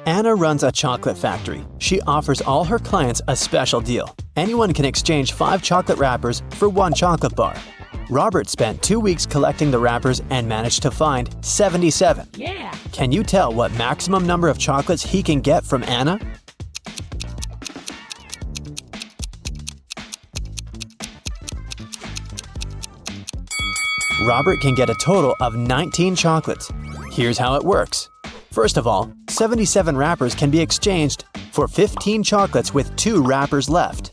Anna runs a chocolate factory. She offers all her clients a special deal. Anyone can exchange 5 chocolate wrappers for 1 chocolate bar. Robert spent 2 weeks collecting the wrappers and managed to find 77. Yeah! Can you tell what maximum number of chocolates he can get from Anna? Robert can get a total of 19 chocolates. Here's how it works. First of all, 77 wrappers can be exchanged for 15 chocolates with 2 wrappers left.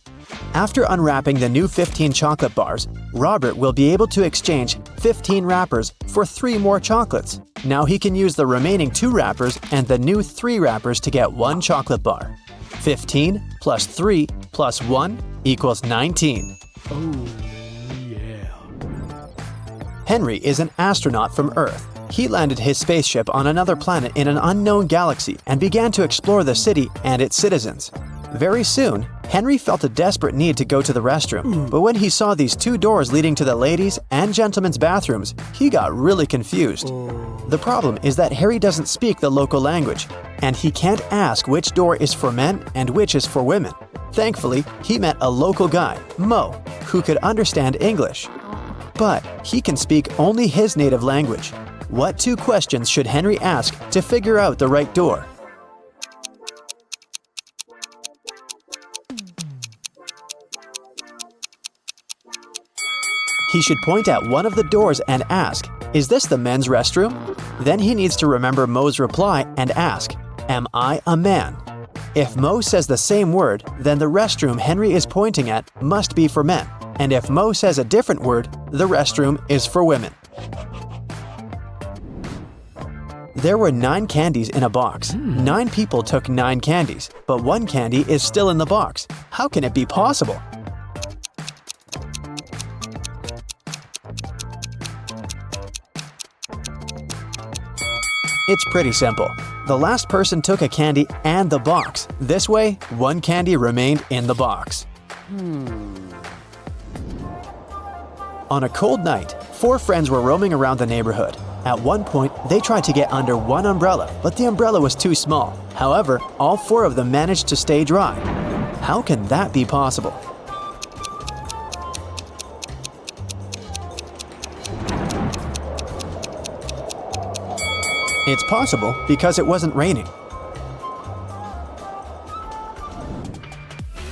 After unwrapping the new 15 chocolate bars, Robert will be able to exchange 15 wrappers for 3 more chocolates. Now he can use the remaining 2 wrappers and the new 3 wrappers to get 1 chocolate bar. 15 plus 3 plus 1 equals 19. Oh, yeah. Henry is an astronaut from Earth. He landed his spaceship on another planet in an unknown galaxy and began to explore the city and its citizens. Very soon, Henry felt a desperate need to go to the restroom, but when he saw these 2 doors leading to the ladies' and gentlemen's bathrooms, he got really confused. The problem is that Harry doesn't speak the local language, and he can't ask which door is for men and which is for women. Thankfully, he met a local guy, Mo, who could understand English. But he can speak only his native language. What 2 questions should Henry ask to figure out the right door? He should point at one of the doors and ask, "Is this the men's restroom?" Then he needs to remember Mo's reply and ask, "Am I a man?" If Mo says the same word, then the restroom Henry is pointing at must be for men. And if Mo says a different word, the restroom is for women. There were 9 candies in a box. 9 people took 9 candies, but 1 candy is still in the box. How can it be possible? It's pretty simple. The last person took a candy and the box. This way, 1 candy remained in the box. On a cold night, 4 friends were roaming around the neighborhood. At one point, they tried to get under one umbrella, but the umbrella was too small. However, all 4 of them managed to stay dry. How can that be possible? It's possible because it wasn't raining.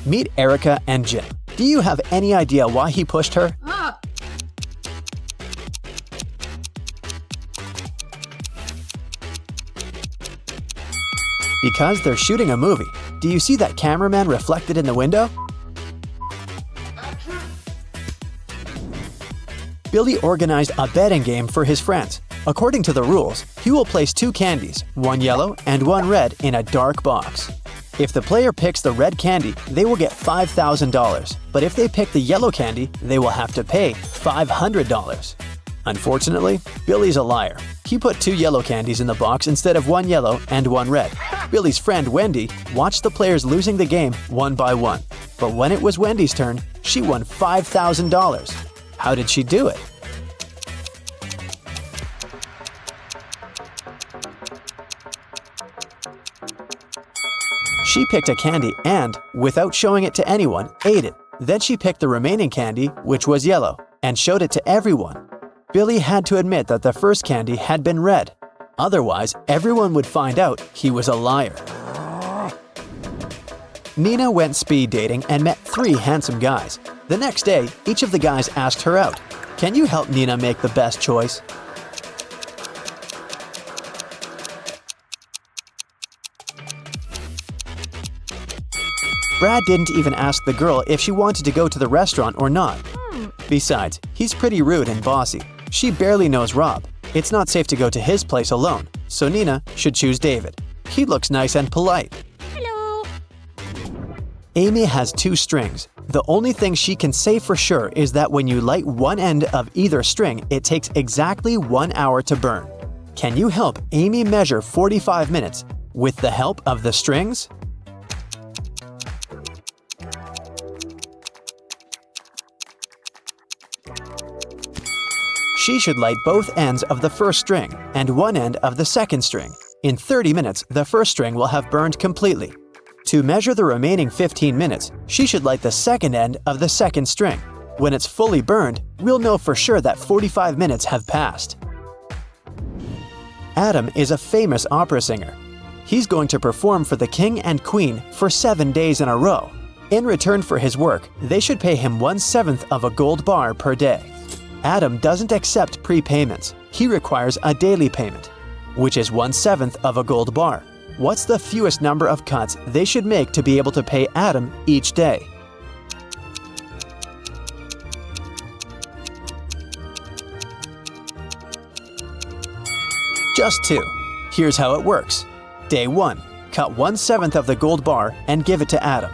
Meet Erica and Jim. Do you have any idea why he pushed her? Because they're shooting a movie. Do you see that cameraman reflected in the window? Billy organized a betting game for his friends. According to the rules, he will place 2 candies, 1 yellow and 1 red, in a dark box. If the player picks the red candy, they will get $5,000. But if they pick the yellow candy, they will have to pay $500. Unfortunately, Billy's a liar. He put 2 yellow candies in the box instead of 1 yellow and 1 red. Billy's friend Wendy watched the players losing the game one by one. But when it was Wendy's turn, she won $5,000. How did she do it? She picked a candy and, without showing it to anyone, ate it. Then she picked the remaining candy, which was yellow, and showed it to everyone. Billy had to admit that the first candy had been red. Otherwise, everyone would find out he was a liar. Nina went speed dating and met 3 handsome guys. The next day, each of the guys asked her out. Can you help Nina make the best choice? Brad didn't even ask the girl if she wanted to go to the restaurant or not. Besides, he's pretty rude and bossy. She barely knows Rob. It's not safe to go to his place alone, so Nina should choose David. He looks nice and polite. Hello. Amy has 2 strings. The only thing she can say for sure is that when you light one end of either string, it takes exactly 1 hour to burn. Can you help Amy measure 45 minutes with the help of the strings? She should light both ends of the first string and one end of the second string. In 30 minutes, the first string will have burned completely. To measure the remaining 15 minutes, she should light the second end of the second string. When it's fully burned, we'll know for sure that 45 minutes have passed. Adam is a famous opera singer. He's going to perform for the king and queen for 7 days in a row. In return for his work, they should pay him 1/7 of a gold bar per day. Adam doesn't accept prepayments. He requires a daily payment, which is 1/7 of a gold bar. What's the fewest number of cuts they should make to be able to pay Adam each day? Just 2. Here's how it works. Day 1, cut 1/7 of the gold bar and give it to Adam.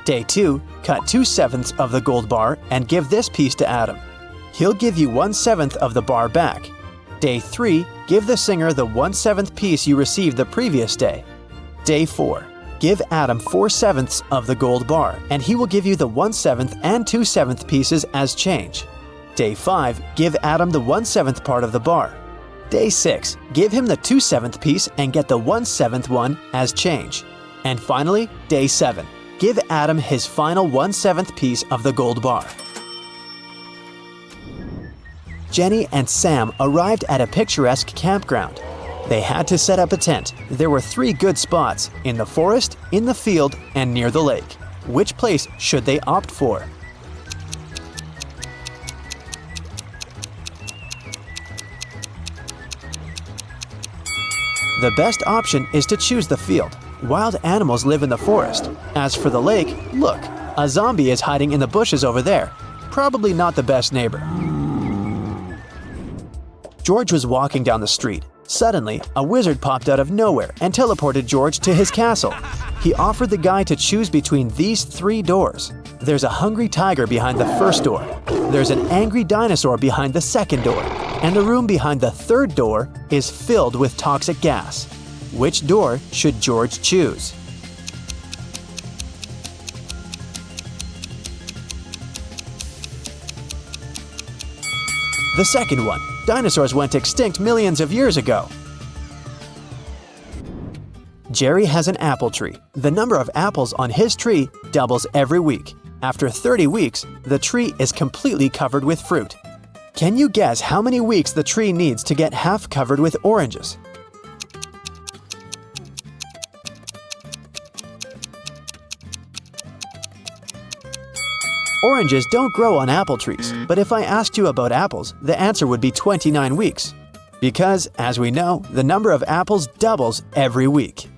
Day 2, cut 2/7 of the gold bar and give this piece to Adam. He'll give you 1/7 of the bar back. Day 3, give the singer the 1/7 piece you received the previous day. Day 4, give Adam 4/7 of the gold bar and he will give you the 1/7 and 2/7 pieces as change. Day 5, give Adam the 1/7 part of the bar. Day 6, give him the 2/7 piece and get the 1/7 one as change. And finally, Day 7, give Adam his final 1/7 piece of the gold bar. Jenny and Sam arrived at a picturesque campground. They had to set up a tent. There were 3 good spots: in the forest, in the field, and near the lake. Which place should they opt for? The best option is to choose the field. Wild animals live in the forest. As for the lake, look, a zombie is hiding in the bushes over there. Probably not the best neighbor. George was walking down the street. Suddenly, a wizard popped out of nowhere and teleported George to his castle. He offered the guy to choose between these 3 doors. There's a hungry tiger behind the first door. There's an angry dinosaur behind the second door. And the room behind the third door is filled with toxic gas. Which door should George choose? The second one. Dinosaurs went extinct millions of years ago. Jerry has an apple tree. The number of apples on his tree doubles every week. After 30 weeks, the tree is completely covered with fruit. Can you guess how many weeks the tree needs to get half covered with oranges? Oranges don't grow on apple trees, but if I asked you about apples, the answer would be 29 weeks. Because, as we know, the number of apples doubles every week.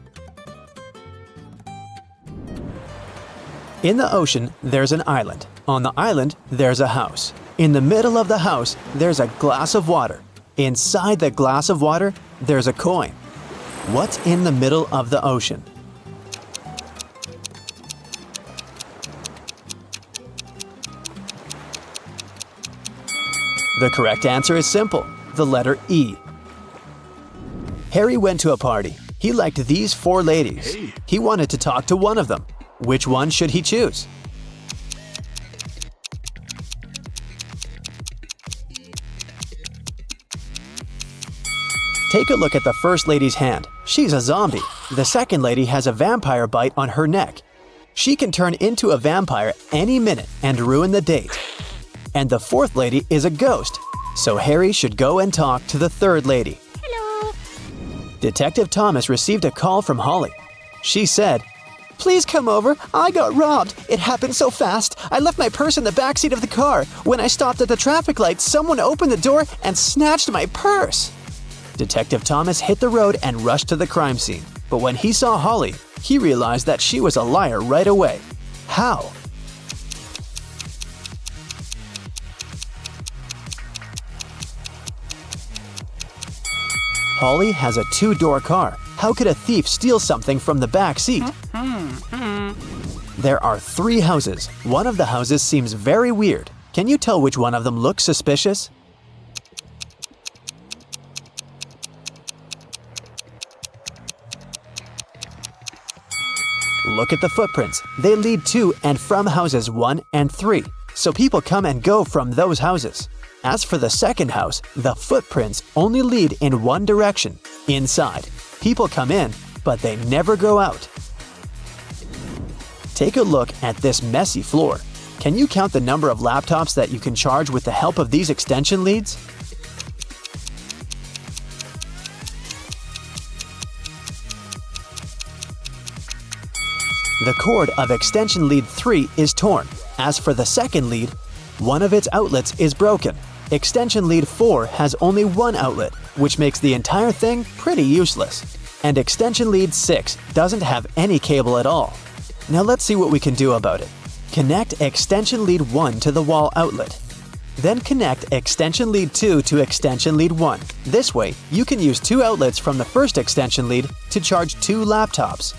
In the ocean, there's an island. On the island, there's a house. In the middle of the house, there's a glass of water. Inside the glass of water, there's a coin. What's in the middle of the ocean? The correct answer is simple, the letter E. Harry went to a party. He liked these 4 ladies. He wanted to talk to one of them. Which one should he choose? Take a look at the first lady's hand. She's a zombie. The second lady has a vampire bite on her neck. She can turn into a vampire any minute and ruin the date. And the fourth lady is a ghost, so Harry should go and talk to the third lady. Hello. Detective Thomas received a call from Holly. She said, "Please come over. I got robbed. It happened so fast. I left my purse in the backseat of the car. When I stopped at the traffic light, someone opened the door and snatched my purse." Detective Thomas hit the road and rushed to the crime scene. But when he saw Holly, he realized that she was a liar right away. How? Holly has a 2-door car. How could a thief steal something from the back seat? There are 3 houses. One of the houses seems very weird. Can you tell which one of them looks suspicious? Look at the footprints. They lead to and from houses 1 and 3, so people come and go from those houses. As for the second house, the footprints only lead in one direction, inside. People come in, but they never go out. Take a look at this messy floor. Can you count the number of laptops that you can charge with the help of these extension leads? The cord of extension lead 3 is torn. As for the second lead, one of its outlets is broken. Extension lead 4 has only one outlet, which makes the entire thing pretty useless. And extension lead 6 doesn't have any cable at all. Now let's see what we can do about it. Connect extension lead 1 to the wall outlet. Then connect extension lead 2 to extension lead 1. This way, you can use 2 outlets from the first extension lead to charge 2 laptops.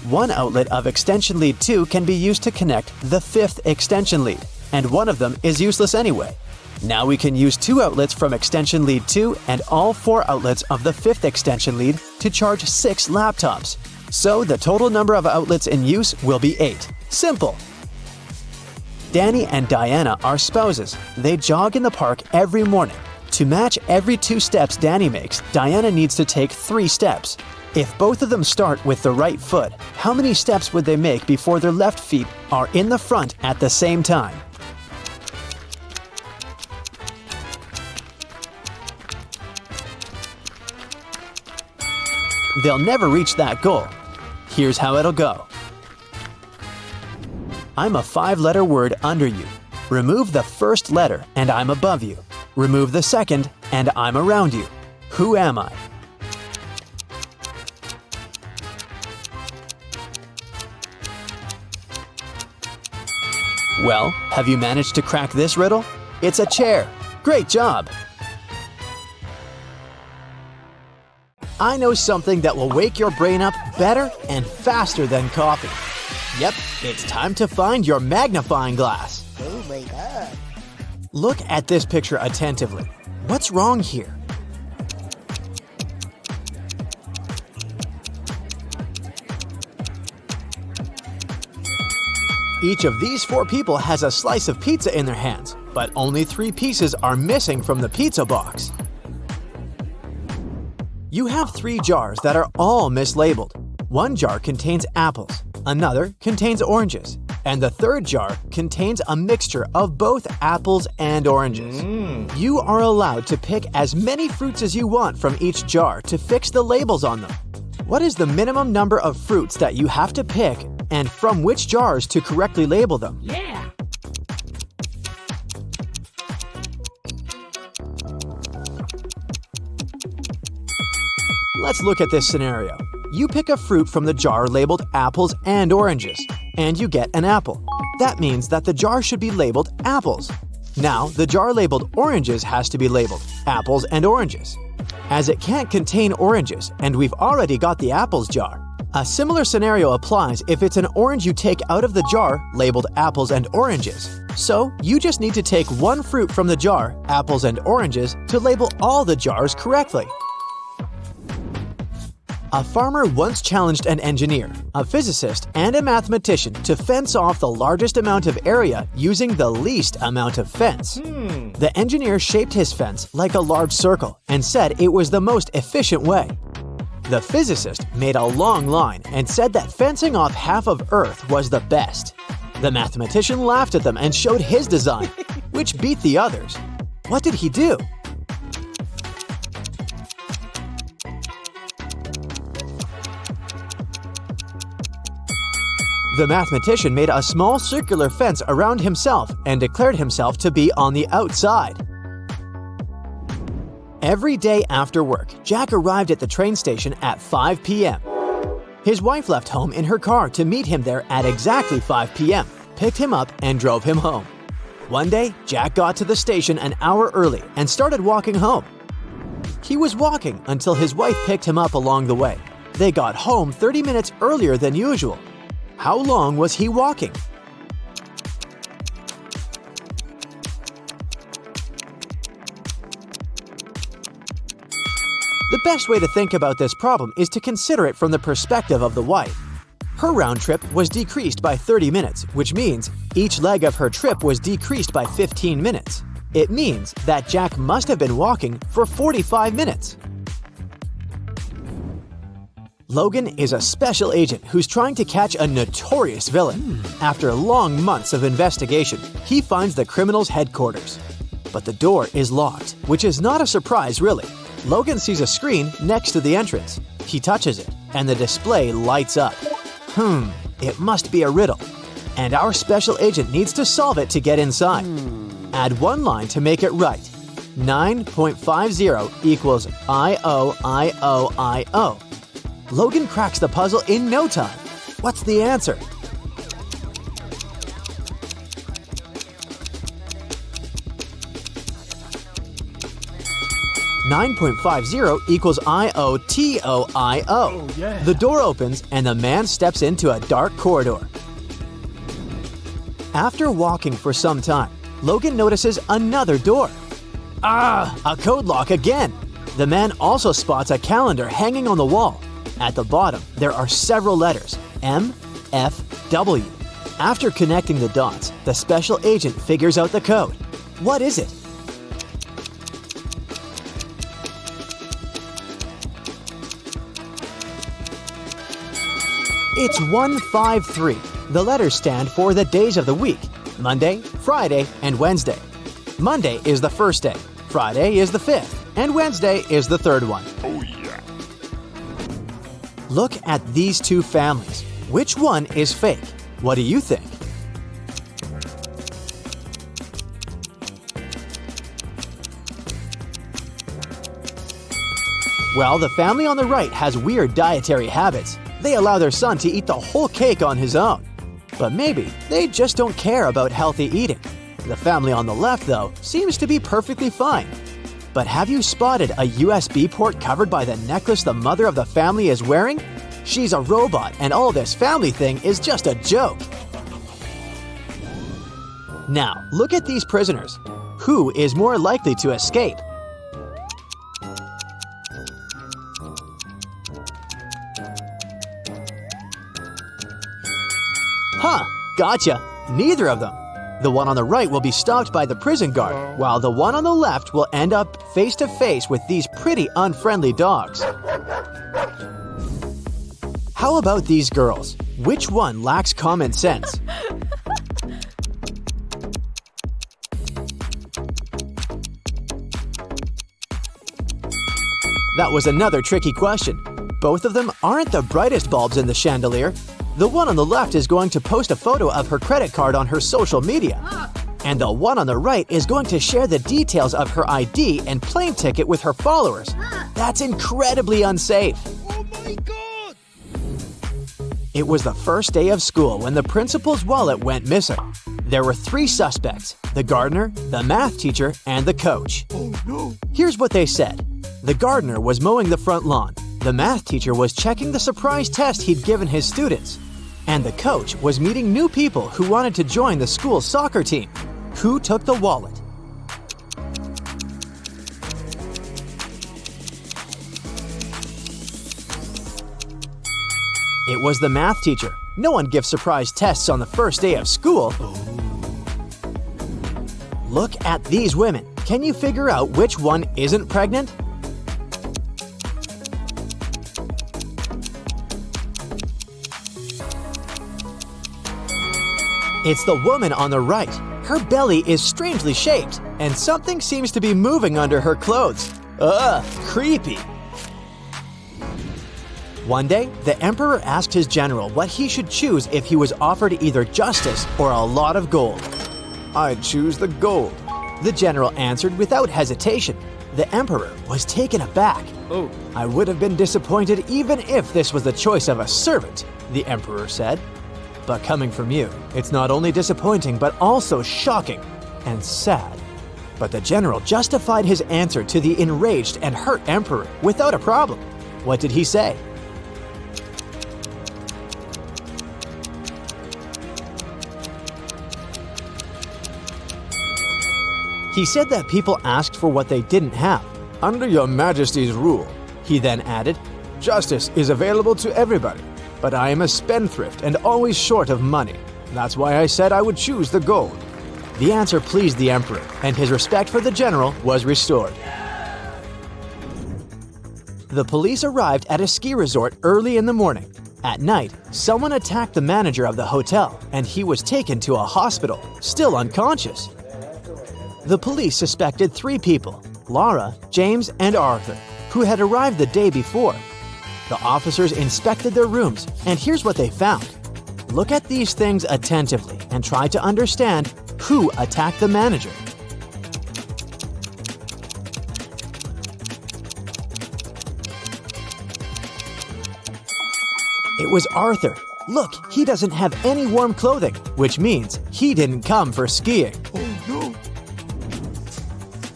One outlet of extension lead 2 can be used to connect the 5th extension lead, and one of them is useless anyway. Now we can use 2 outlets from extension lead 2 and all 4 outlets of the 5th extension lead to charge 6 laptops. So the total number of outlets in use will be 8. Simple! Danny and Diana are spouses. They jog in the park every morning. To match every 2 steps Danny makes, Diana needs to take 3 steps. If both of them start with the right foot, how many steps would they make before their left feet are in the front at the same time? They'll never reach that goal. Here's how it'll go. I'm a 5-letter word under you. Remove the first letter and I'm above you. Remove the second and I'm around you. Who am I? Well, have you managed to crack this riddle? It's a chair. Great job! I know something that will wake your brain up better and faster than coffee. Yep, it's time to find your magnifying glass. Oh my god. Look at this picture attentively. What's wrong here? Each of these 4 people has a slice of pizza in their hands, but only 3 pieces are missing from the pizza box. You have 3 jars that are all mislabeled. One jar contains apples, another contains oranges, and the third jar contains a mixture of both apples and oranges. You are allowed to pick as many fruits as you want from each jar to fix the labels on them. What is the minimum number of fruits that you have to pick and from which jars to correctly label them? Yeah! Let's look at this scenario. You pick a fruit from the jar labeled apples and oranges, and you get an apple. That means that the jar should be labeled apples. Now, the jar labeled oranges has to be labeled apples and oranges. As it can't contain oranges, and we've already got the apples jar. A similar scenario applies if it's an orange you take out of the jar labeled apples and oranges. So, you just need to take one fruit from the jar, apples and oranges, to label all the jars correctly. A farmer once challenged an engineer, a physicist, and a mathematician to fence off the largest amount of area using the least amount of fence. The engineer shaped his fence like a large circle and said it was the most efficient way. The physicist made a long line and said that fencing off half of Earth was the best. The mathematician laughed at them and showed his design, which beat the others. What did he do? The mathematician made a small circular fence around himself and declared himself to be on the outside. Every day after work, Jack arrived at the train station at 5 p.m. His wife left home in her car to meet him there at exactly 5 p.m., picked him up, and drove him home. One day, Jack got to the station an hour early and started walking home. He was walking until his wife picked him up along the way. They got home 30 minutes earlier than usual. How long was he walking? The best way to think about this problem is to consider it from the perspective of the wife. Her round trip was decreased by 30 minutes, which means each leg of her trip was decreased by 15 minutes. It means that Jack must have been walking for 45 minutes. Logan is a special agent who's trying to catch a notorious villain. After long months of investigation, he finds the criminal's headquarters. But the door is locked, which is not a surprise really. Logan sees a screen next to the entrance. He touches it, and the display lights up. It must be a riddle. And our special agent needs to solve it to get inside. Add one line to make it right. 9.50 equals I-O-I-O-I-O. Logan cracks the puzzle in no time. What's the answer? $9.50 equals I-O-T-O-I-O. Oh, yeah. The door opens and the man steps into a dark corridor. After walking for some time, Logan notices another door. A code lock again! The man also spots a calendar hanging on the wall. At the bottom, there are several letters, M, F, W. After connecting the dots, the special agent figures out the code. What is it? It's 153. The letters stand for the days of the week: Monday, Friday, and Wednesday. Monday is the first day, Friday is the fifth, and Wednesday is the third one. Oh, yeah. Look at these two families. Which one is fake? What do you think? Well, the family on the right has weird dietary habits. They allow their son to eat the whole cake on his own. But maybe they just don't care about healthy eating. The family on the left, though, seems to be perfectly fine. But have you spotted a USB port covered by the necklace the mother of the family is wearing? She's a robot, and all this family thing is just a joke. Now, look at these prisoners. Who is more likely to escape? Gotcha! Neither of them. The one on the right will be stopped by the prison guard, while the one on the left will end up face to face with these pretty unfriendly dogs. How about these girls? Which one lacks common sense? That was another tricky question. Both of them aren't the brightest bulbs in the chandelier. The one on the left is going to post a photo of her credit card on her social media. And the one on the right is going to share the details of her ID and plane ticket with her followers. That's incredibly unsafe. Oh my God! It was the first day of school when the principal's wallet went missing. There were 3 suspects: the gardener, the math teacher, and the coach. Oh no! Here's what they said. The gardener was mowing the front lawn. The math teacher was checking the surprise test he'd given his students. And the coach was meeting new people who wanted to join the school's soccer team. Who took the wallet? It was the math teacher. No one gives surprise tests on the first day of school. Look at these women. Can you figure out which one isn't pregnant? It's the woman on the right. Her belly is strangely shaped, and something seems to be moving under her clothes. Ugh, creepy. One day, the emperor asked his general what he should choose if he was offered either justice or a lot of gold. "I'd choose the gold," the general answered without hesitation. The emperor was taken aback. Oh. "I would have been disappointed even if this was the choice of a servant," the emperor said. "But coming from you, it's not only disappointing but also shocking and sad." But the general justified his answer to the enraged and hurt emperor without a problem. What did he say? He said that people asked for what they didn't have. "Under your majesty's rule," he then added, "justice is available to everybody. But I am a spendthrift and always short of money. That's why I said I would choose the gold." The answer pleased the emperor, and his respect for the general was restored. The police arrived at a ski resort early in the morning. At night, someone attacked the manager of the hotel, and he was taken to a hospital, still unconscious. The police suspected 3 people, Laura, James, and Arthur, who had arrived the day before. The officers inspected their rooms, and here's what they found. Look at these things attentively and try to understand who attacked the manager. It was Arthur. Look, he doesn't have any warm clothing, which means he didn't come for skiing. Oh no!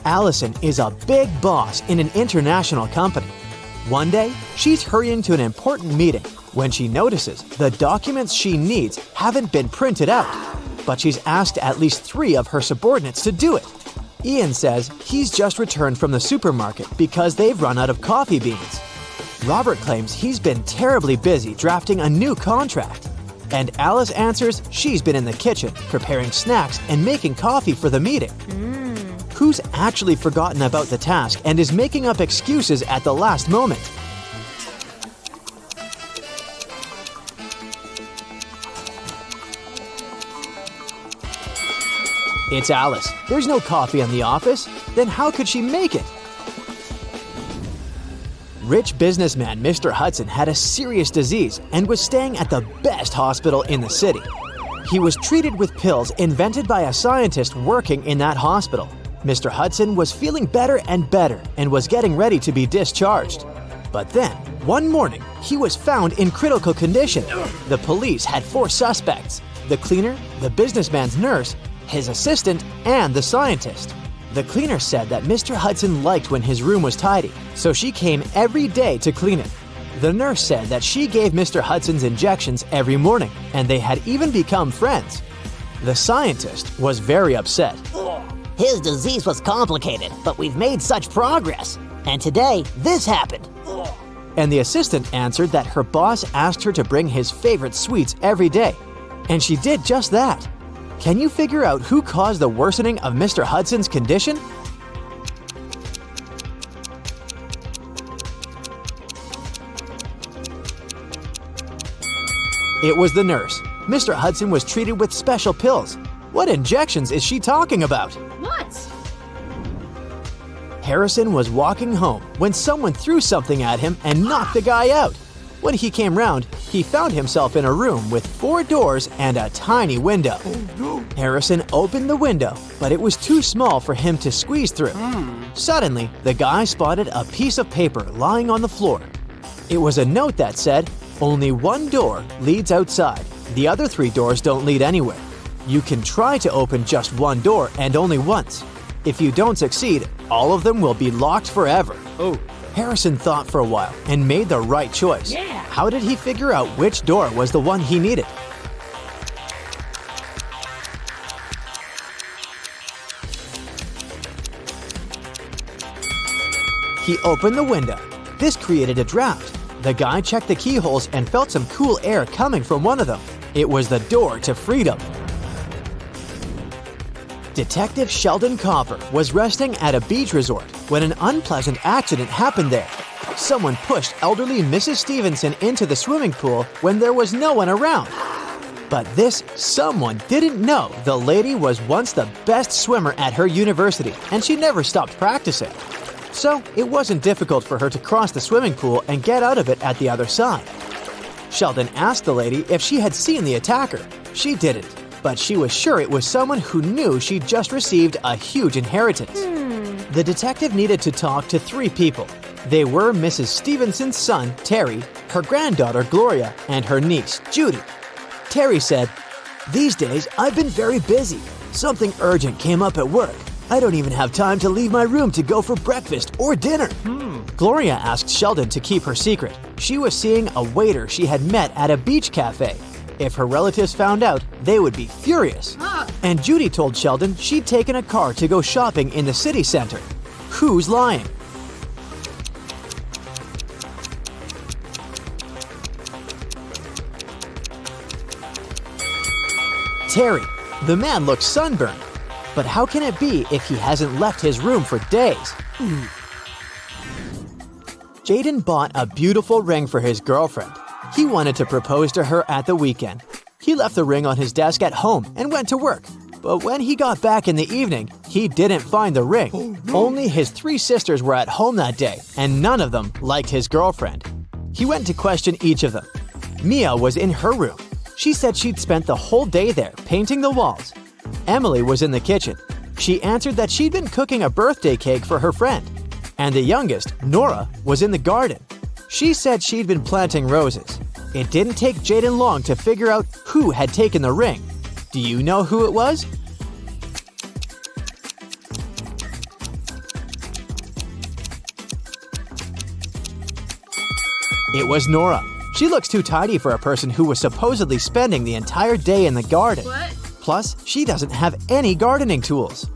Allison is a big boss in an international company. One day, she's hurrying to an important meeting when she notices the documents she needs haven't been printed out, but she's asked at least 3 of her subordinates to do it. Ian says he's just returned from the supermarket because they've run out of coffee beans. Robert claims he's been terribly busy drafting a new contract. And Alice answers she's been in the kitchen preparing snacks and making coffee for the meeting. Who's actually forgotten about the task and is making up excuses at the last moment? It's Alice. There's no coffee in the office. Then how could she make it? Rich businessman Mr. Hudson had a serious disease and was staying at the best hospital in the city. He was treated with pills invented by a scientist working in that hospital. Mr. Hudson was feeling better and better and was getting ready to be discharged. But then, one morning, he was found in critical condition. The police had 4 suspects: the cleaner, the businessman's nurse, his assistant, and the scientist. The cleaner said that Mr. Hudson liked when his room was tidy, so she came every day to clean it. The nurse said that she gave Mr. Hudson's injections every morning, and they had even become friends. The scientist was very upset. His disease was complicated, but we've made such progress. And today, this happened. And the assistant answered that her boss asked her to bring his favorite sweets every day. And she did just that. Can you figure out who caused the worsening of Mr. Hudson's condition? It was the nurse. Mr. Hudson was treated with special pills. What injections is she talking about? What? Harrison was walking home when someone threw something at him and knocked the guy out. When he came round, he found himself in a room with 4 doors and a tiny window. Oh no! Harrison opened the window, but it was too small for him to squeeze through. Suddenly, the guy spotted a piece of paper lying on the floor. It was a note that said, "Only one door leads outside. The other 3 doors don't lead anywhere. You can try to open just one door and only once. If you don't succeed, all of them will be locked forever." Oh. Harrison thought for a while and made the right choice. Yeah. How did he figure out which door was the one he needed? He opened the window. This created a draft. The guy checked the keyholes and felt some cool air coming from one of them. It was the door to freedom. Detective Sheldon Copper was resting at a beach resort when an unpleasant accident happened there. Someone pushed elderly Mrs. Stevenson into the swimming pool when there was no one around. But this someone didn't know the lady was once the best swimmer at her university and she never stopped practicing. So it wasn't difficult for her to cross the swimming pool and get out of it at the other side. Sheldon asked the lady if she had seen the attacker. She didn't, but she was sure it was someone who knew she'd just received a huge inheritance. The detective needed to talk to 3 people. They were Mrs. Stevenson's son, Terry, her granddaughter, Gloria, and her niece, Judy. Terry said, "These days, I've been very busy. Something urgent came up at work. I don't even have time to leave my room to go for breakfast or dinner." Gloria asked Sheldon to keep her secret. She was seeing a waiter she had met at a beach cafe. If her relatives found out, they would be furious. And Judy told Sheldon she'd taken a car to go shopping in the city center. Who's lying? Terry. The man looks sunburned. But how can it be if he hasn't left his room for days? Jaden bought a beautiful ring for his girlfriend. He wanted to propose to her at the weekend. He left the ring on his desk at home and went to work. But when he got back in the evening, he didn't find the ring. Oh, no. Only his 3 sisters were at home that day, and none of them liked his girlfriend. He went to question each of them. Mia was in her room. She said she'd spent the whole day there painting the walls. Emily was in the kitchen. She answered that she'd been cooking a birthday cake for her friend. And the youngest, Nora, was in the garden. She said she'd been planting roses. It didn't take Jaden long to figure out who had taken the ring. Do you know who it was? It was Nora. She looks too tidy for a person who was supposedly spending the entire day in the garden. What? Plus, she doesn't have any gardening tools.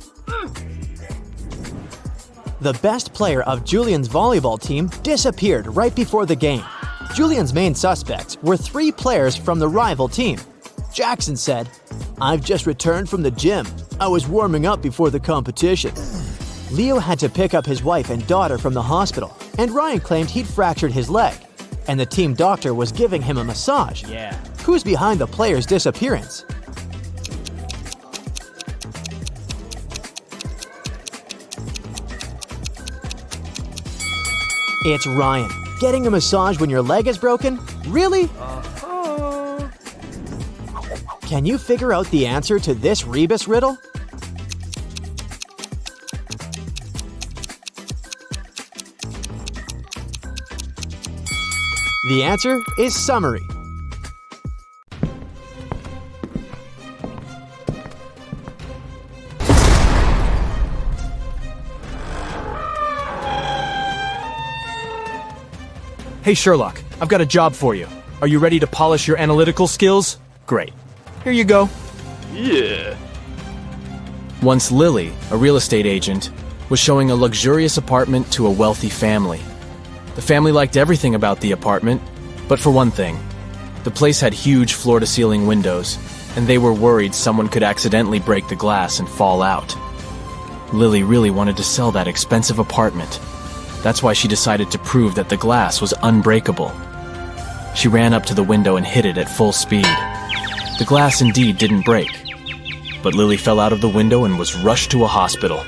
The best player of Julian's volleyball team disappeared right before the game. Julian's main suspects were 3 players from the rival team. Jackson said, "I've just returned from the gym. I was warming up before the competition." Leo had to pick up his wife and daughter from the hospital, and Ryan claimed he'd fractured his leg, and the team doctor was giving him a massage. Yeah. Who's behind the player's disappearance? It's Ryan. Getting a massage when your leg is broken? Really? Can you figure out the answer to this rebus riddle? The answer is summary. Hey Sherlock, I've got a job for you. Are you ready to polish your analytical skills? Great. Here you go. Yeah. Once Lily, a real estate agent, was showing a luxurious apartment to a wealthy family. The family liked everything about the apartment, but for one thing, the place had huge floor-to-ceiling windows, and they were worried someone could accidentally break the glass and fall out. Lily really wanted to sell that expensive apartment. That's why she decided to prove that the glass was unbreakable. She ran up to the window and hit it at full speed. The glass indeed didn't break, but Lily fell out of the window and was rushed to a hospital.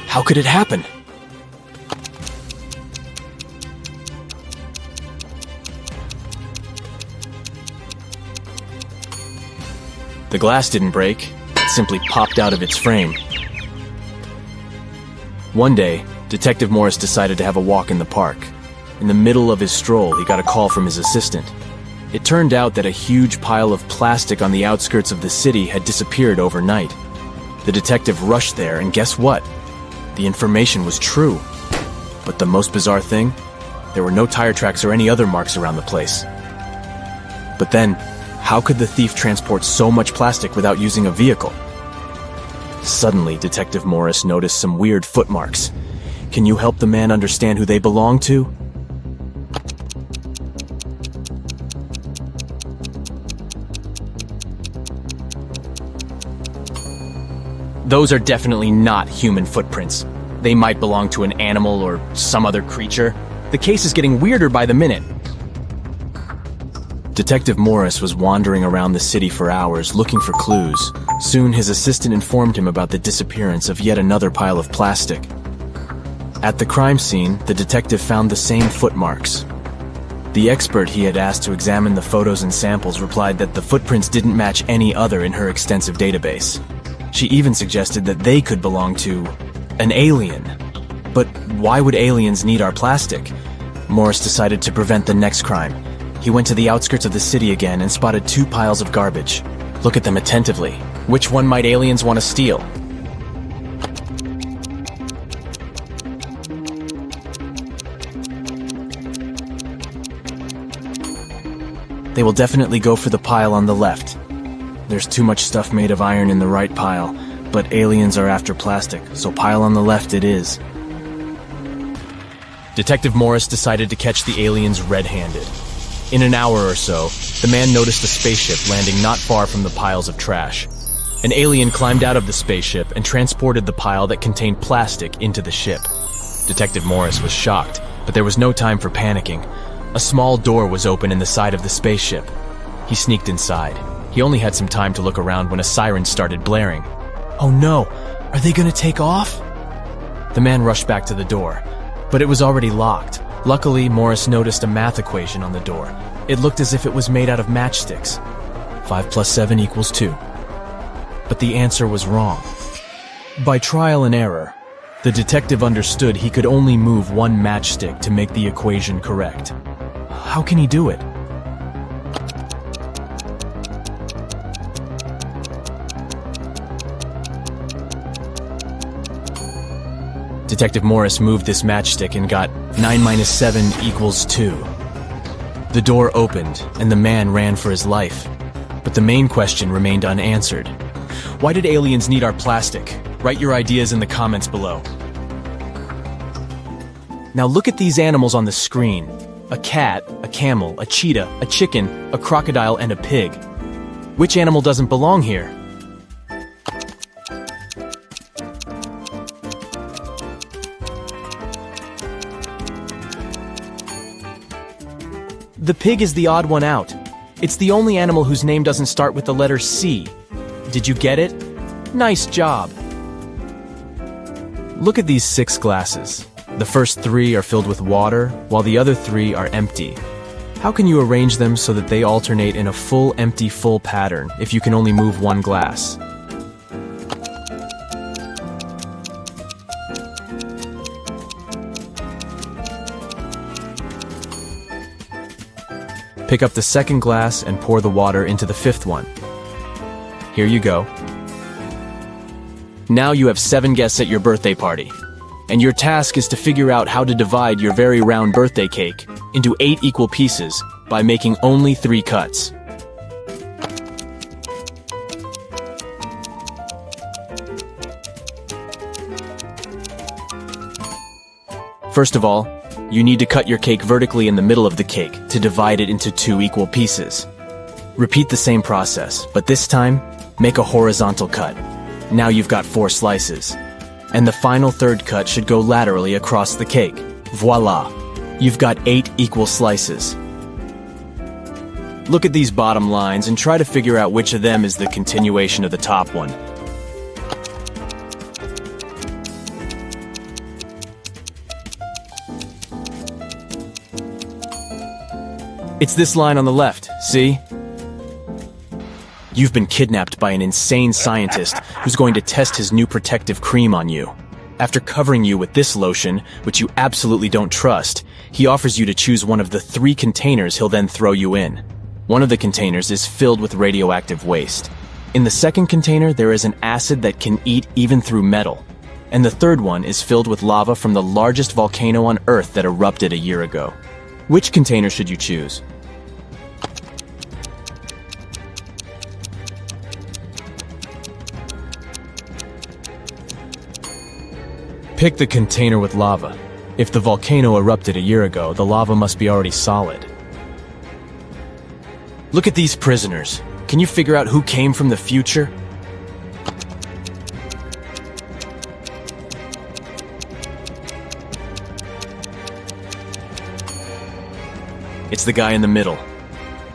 How could it happen? The glass didn't break, it simply popped out of its frame. One day, Detective Morris decided to have a walk in the park. In the middle of his stroll, he got a call from his assistant. It turned out that a huge pile of plastic on the outskirts of the city had disappeared overnight. The detective rushed there, and guess what? The information was true. But the most bizarre thing? There were no tire tracks or any other marks around the place. But then, how could the thief transport so much plastic without using a vehicle? Suddenly, Detective Morris noticed some weird footmarks. Can you help the man understand who they belong to? Those are definitely not human footprints. They might belong to an animal or some other creature. The case is getting weirder by the minute. Detective Morris was wandering around the city for hours looking for clues. Soon his assistant informed him about the disappearance of yet another pile of plastic. At the crime scene, the detective found the same footmarks. The expert he had asked to examine the photos and samples replied that the footprints didn't match any other in her extensive database. She even suggested that they could belong to an alien. But why would aliens need our plastic? Morris decided to prevent the next crime. He went to the outskirts of the city again and spotted 2 piles of garbage. Look at them attentively. Which one might aliens want to steal? They will definitely go for the pile on the left. There's too much stuff made of iron in the right pile, but aliens are after plastic, so pile on the left it is. Detective Morris decided to catch the aliens red-handed. In an hour or so, the man noticed a spaceship landing not far from the piles of trash. An alien climbed out of the spaceship and transported the pile that contained plastic into the ship. Detective Morris was shocked. But there was no time for panicking. A small door was open in the side of the spaceship. He sneaked inside. He only had some time to look around when a siren started blaring. Oh no! Are they gonna take off? The man rushed back to the door, but it was already locked. Luckily, Morris noticed a math equation on the door. It looked as if it was made out of matchsticks. 5 plus 7 equals 2. But the answer was wrong. By trial and error, the detective understood he could only move one matchstick to make the equation correct. How can he do it? Detective Morris moved this matchstick and got 9 minus 7 equals 2. The door opened, and the man ran for his life. But the main question remained unanswered. Why did aliens need our plastic? Write your ideas in the comments below. Now look at these animals on the screen. A cat, a camel, a cheetah, a chicken, a crocodile, and a pig. Which animal doesn't belong here? The pig is the odd one out. It's the only animal whose name doesn't start with the letter C. Did you get it? Nice job. Look at these 6 glasses. The first 3 are filled with water, while the other 3 are empty. How can you arrange them so that they alternate in a full, empty, full pattern if you can only move one glass? Pick up the second glass and pour the water into the 5th one. Here you go. Now you have 7 guests at your birthday party. And your task is to figure out how to divide your very round birthday cake into 8 equal pieces by making only 3 cuts. First of all, you need to cut your cake vertically in the middle of the cake to divide it into 2 equal pieces. Repeat the same process, but this time, make a horizontal cut. Now you've got 4 slices. And the final 3rd cut should go laterally across the cake. Voila! You've got 8 equal slices. Look at these bottom lines and try to figure out which of them is the continuation of the top one. It's this line on the left, see? You've been kidnapped by an insane scientist who's going to test his new protective cream on you. After covering you with this lotion, which you absolutely don't trust, he offers you to choose one of the 3 containers he'll then throw you in. One of the containers is filled with radioactive waste. In the second container, there is an acid that can eat even through metal. And the third one is filled with lava from the largest volcano on Earth that erupted a year ago. Which container should you choose? Pick the container with lava. If the volcano erupted a year ago, the lava must be already solid. Look at these prisoners. Can you figure out who came from the future? It's the guy in the middle.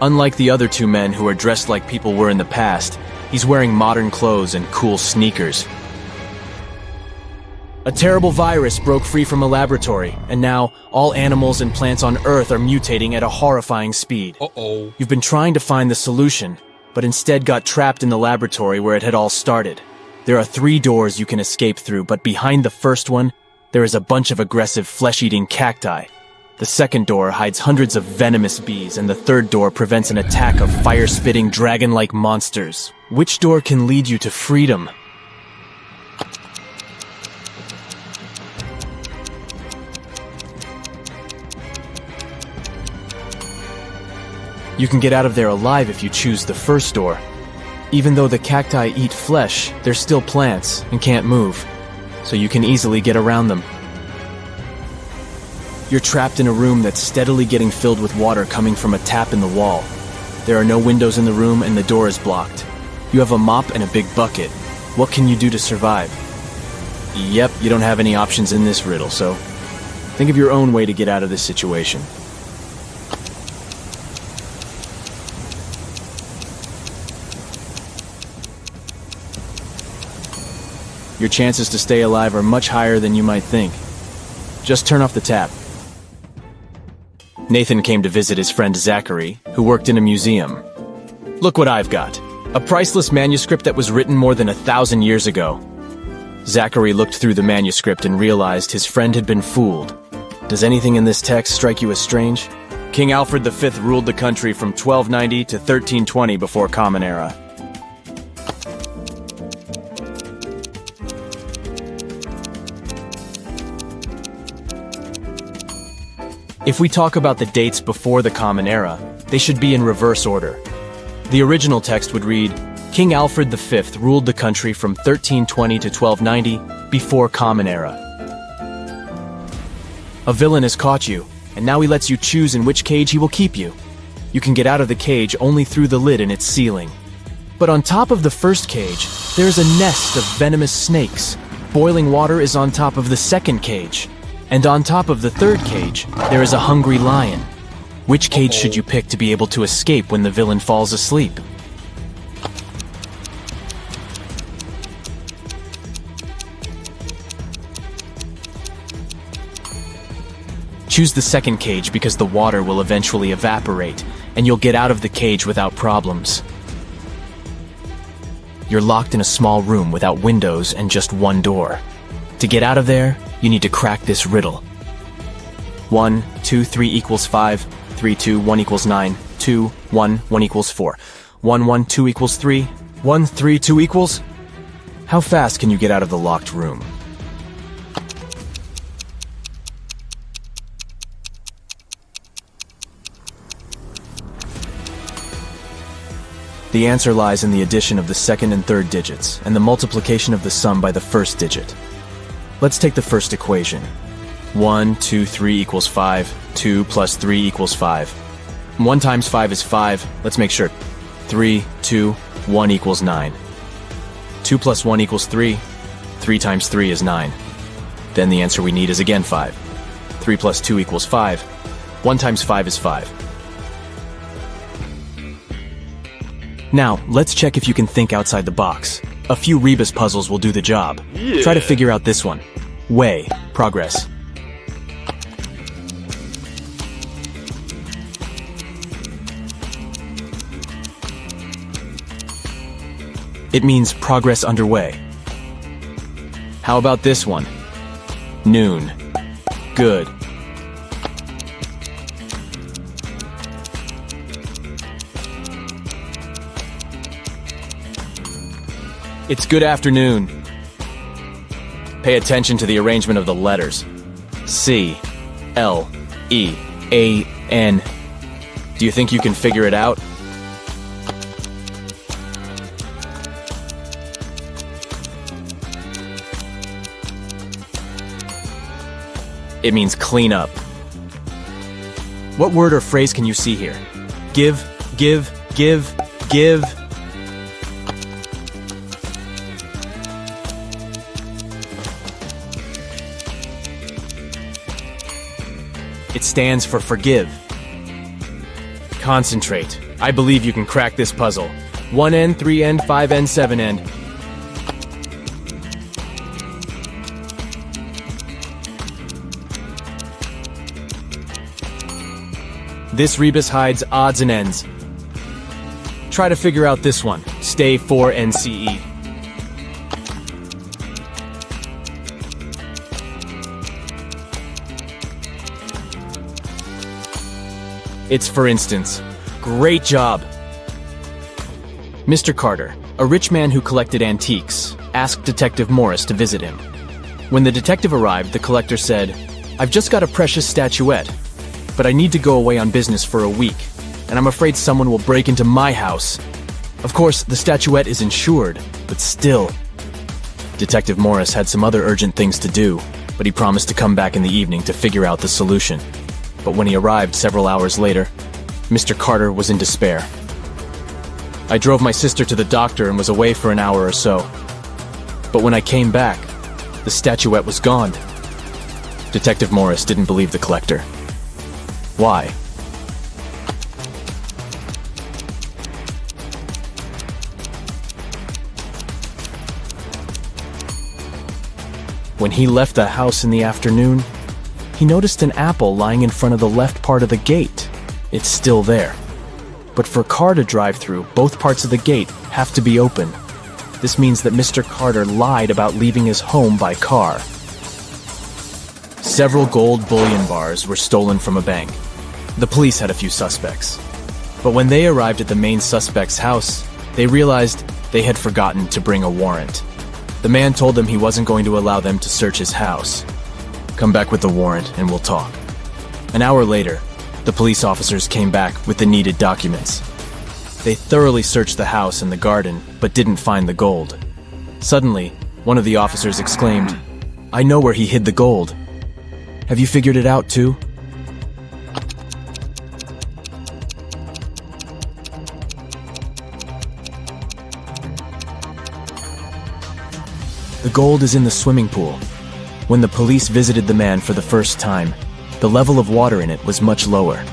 Unlike the other 2 men who are dressed like people were in the past, he's wearing modern clothes and cool sneakers. A terrible virus broke free from a laboratory, and now all animals and plants on Earth are mutating at a horrifying speed. Uh-oh. You've been trying to find the solution, but instead got trapped in the laboratory where it had all started. There are 3 doors you can escape through, but behind the first one, there is a bunch of aggressive flesh-eating cacti. The second door hides hundreds of venomous bees, and the third door prevents an attack of fire-spitting dragon-like monsters. Which door can lead you to freedom? You can get out of there alive if you choose the first door. Even though the cacti eat flesh, they're still plants and can't move, so you can easily get around them. You're trapped in a room that's steadily getting filled with water coming from a tap in the wall. There are no windows in the room and the door is blocked. You have a mop and a big bucket. What can you do to survive? Yep, you don't have any options in this riddle, so Think of your own way to get out of this situation. Your chances to stay alive are much higher than you might think. Just turn off the tap. Nathan came to visit his friend Zachary, who worked in a museum. Look what I've got. A priceless manuscript that was written more than 1,000 years ago. Zachary looked through the manuscript and realized his friend had been fooled. Does anything in this text strike you as strange? King Alfred V ruled the country from 1290 to 1320 before Common Era. If we talk about the dates before the Common Era, they should be in reverse order. The original text would read, King Alfred V ruled the country from 1320 to 1290 before Common Era. A villain has caught you, and now he lets you choose in which cage he will keep you. You can get out of the cage only through the lid in its ceiling. But on top of the first cage, there is a nest of venomous snakes. Boiling water is on top of the second cage. And on top of the third cage, there is a hungry lion. Which cage should you pick to be able to escape when the villain falls asleep? Choose the second cage because the water will eventually evaporate, and you'll get out of the cage without problems. You're locked in a small room without windows and just one door. To get out of there, you need to crack this riddle. 1, 2, 3 equals 5, 3, 2, 1 equals 9, 2, 1, 1 equals 4, 1, 1, 2 equals 3, 1, 3, 2 equals... How fast can you get out of the locked room? The answer lies in the addition of the second and third digits, and the multiplication of the sum by the first digit. Let's take the first equation. 1, 2, 3 equals 5, 2 plus 3 equals 5. 1 times 5 is 5, let's make sure. 3, 2, 1 equals 9. 2 plus 1 equals 3, 3 times 3 is 9. Then the answer we need is again 5. 3 plus 2 equals 5, 1 times 5 is 5. Now, let's check if you can think outside the box. A few rebus puzzles will do the job. Yeah. Try to figure out this one. Way, progress. It means progress underway. How about this one? Noon. Good. It's good afternoon. Pay attention to the arrangement of the letters. C, L, E, A, N. Do you think you can figure it out? It means clean up. What word or phrase can you see here? Give, give, give, give. It stands for forgive. Concentrate. I believe you can crack this puzzle. 1N, 3N, 5N, 7N. This rebus hides odds and ends. Try to figure out this one. Stay 4NCE. It's for instance. Great job! Mr. Carter, a rich man who collected antiques, asked Detective Morris to visit him. When the detective arrived, the collector said, "I've just got a precious statuette, but I need to go away on business for a week, and I'm afraid someone will break into my house." Of course, the statuette is insured, but still. Detective Morris had some other urgent things to do, but he promised to come back in the evening to figure out the solution. But when he arrived several hours later, Mr. Carter was in despair. I drove my sister to the doctor and was away for an hour or so. But when I came back, the statuette was gone. Detective Morris didn't believe the collector. Why? When he left the house in the afternoon, he noticed an apple lying in front of the left part of the gate. It's still there. But for a car to drive through, both parts of the gate have to be open. This means that Mr. Carter lied about leaving his home by car. Several gold bullion bars were stolen from a bank. The police had a few suspects. But when they arrived at the main suspect's house, they realized they had forgotten to bring a warrant. The man told them he wasn't going to allow them to search his house. Come back with the warrant and we'll talk. An hour later, the police officers came back with the needed documents. They thoroughly searched the house and the garden, but didn't find the gold. Suddenly, one of the officers exclaimed, "I know where he hid the gold. Have you figured it out too?" The gold is in the swimming pool. When the police visited the man for the first time, the level of water in it was much lower.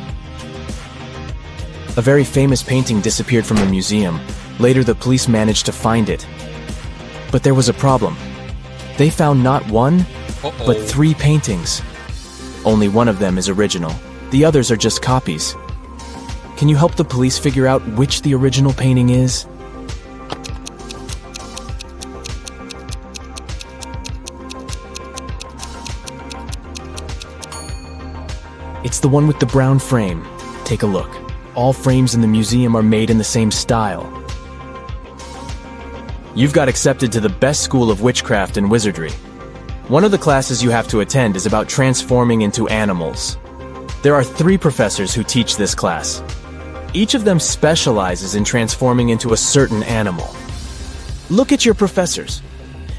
A very famous painting disappeared from a museum. Later, the police managed to find it. But there was a problem. They found not one, but 3 paintings. Only one of them is original. The others are just copies. Can you help the police figure out which the original painting is? It's the one with the brown frame. Take a look. All frames in the museum are made in the same style. You've got accepted to the best school of witchcraft and wizardry. One of the classes you have to attend is about transforming into animals. There are 3 professors who teach this class. Each of them specializes in transforming into a certain animal. Look at your professors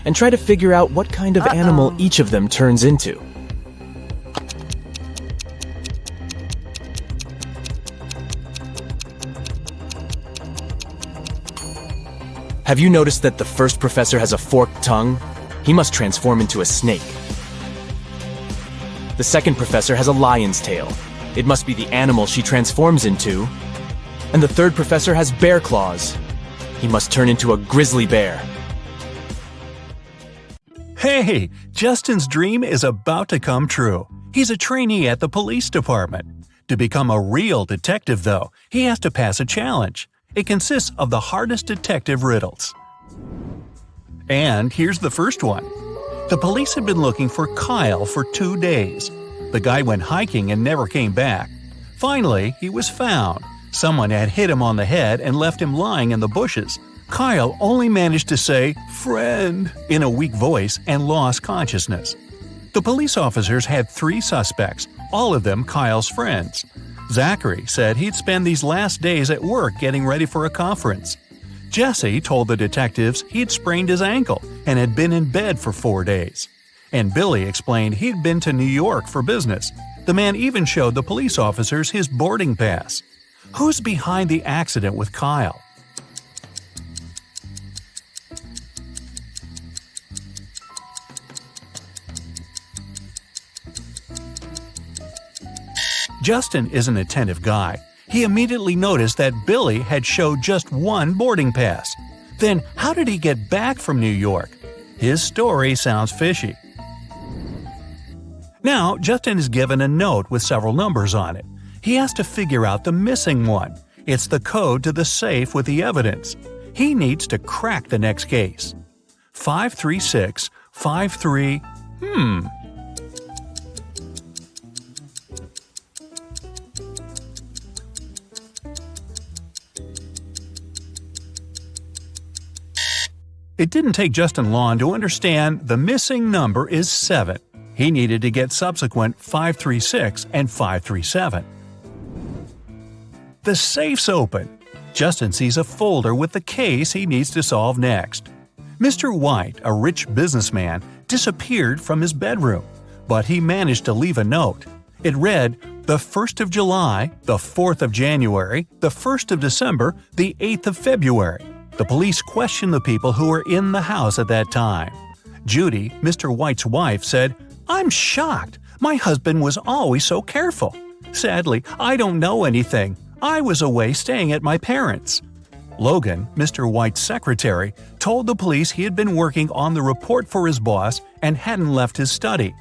and try to figure out what kind of animal each of them turns into. Have you noticed that the first professor has a forked tongue? He must transform into a snake. The second professor has a lion's tail. It must be the animal she transforms into. And the third professor has bear claws. He must turn into a grizzly bear. Hey, Justin's dream is about to come true. He's a trainee at the police department. To become a real detective, though, he has to pass a challenge. It consists of the hardest detective riddles. And here's the first one. The police had been looking for Kyle for 2 days. The guy went hiking and never came back. Finally, he was found. Someone had hit him on the head and left him lying in the bushes. Kyle only managed to say, "Friend," in a weak voice and lost consciousness. The police officers had 3 suspects, all of them Kyle's friends. Zachary said he'd spend these last days at work getting ready for a conference. Jesse told the detectives he'd sprained his ankle and had been in bed for 4 days. And Billy explained he'd been to New York for business. The man even showed the police officers his boarding pass. Who's behind the accident with Kyle? Justin is an attentive guy. He immediately noticed that Billy had showed just 1 boarding pass. Then how did he get back from New York? His story sounds fishy. Now, Justin is given a note with several numbers on it. He has to figure out the missing one. It's the code to the safe with the evidence. He needs to crack the next case. 53653. It didn't take Justin long to understand the missing number is 7. He needed to get subsequent 536 and 537. The safe's open. Justin sees a folder with the case he needs to solve next. Mr. White, a rich businessman, disappeared from his bedroom, but he managed to leave a note. It read, the 1st of July, the 4th of January, the 1st of December, the 8th of February. The police questioned the people who were in the house at that time. Judy, Mr. White's wife, said, "I'm shocked. My husband was always so careful. Sadly, I don't know anything. I was away staying at my parents'." Logan, Mr. White's secretary, told the police he had been working on the report for his boss and hadn't left his study.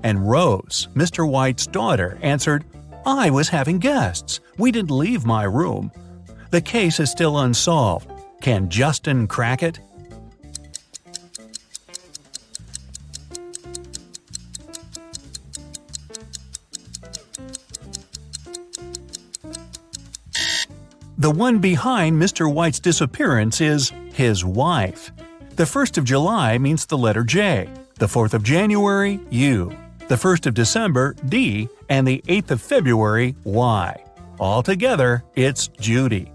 And Rose, Mr. White's daughter, answered, "I was having guests. We didn't leave my room." The case is still unsolved. Can Justin crack it? The one behind Mr. White's disappearance is his wife. The 1st of July means the letter J, the 4th of January, U, the 1st of December, D, and the 8th of February, Y. Altogether, it's Judy.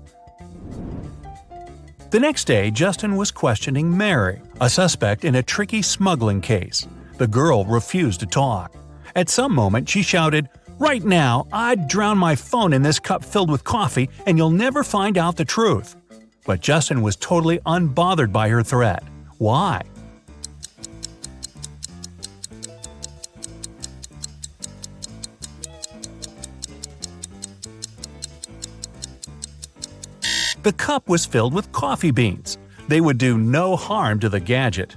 The next day, Justin was questioning Mary, a suspect in a tricky smuggling case. The girl refused to talk. At some moment, she shouted, "Right now, I'd drown my phone in this cup filled with coffee and you'll never find out the truth." But Justin was totally unbothered by her threat. Why? The cup was filled with coffee beans. They would do no harm to the gadget.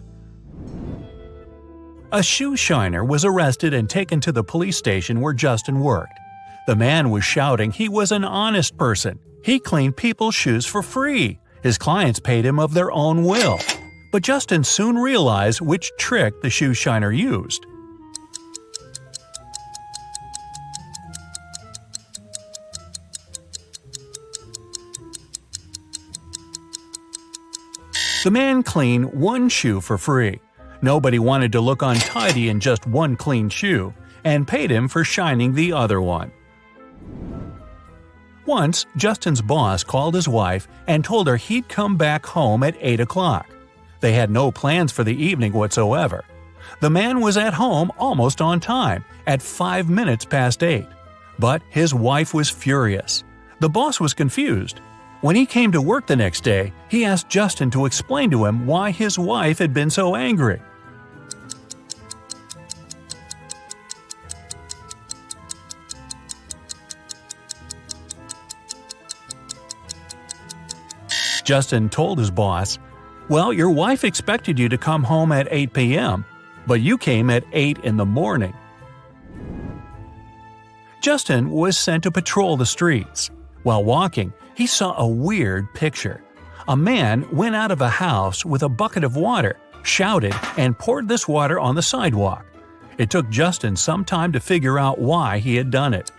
A shoe shiner was arrested and taken to the police station where Justin worked. The man was shouting he was an honest person. He cleaned people's shoes for free. His clients paid him of their own will. But Justin soon realized which trick the shoe shiner used. The man cleaned one shoe for free. Nobody wanted to look untidy in just one clean shoe, and paid him for shining the other one. Once, Justin's boss called his wife and told her he'd come back home at 8 o'clock. They had no plans for the evening whatsoever. The man was at home almost on time, at 5 minutes past 8. But his wife was furious. The boss was confused. When he came to work the next day, he asked Justin to explain to him why his wife had been so angry. Justin told his boss, "Well, your wife expected you to come home at 8 p.m., but you came at 8 in the morning." Justin was sent to patrol the streets. While walking, he saw a weird picture. A man went out of a house with a bucket of water, shouted, and poured this water on the sidewalk. It took Justin some time to figure out why he had done it.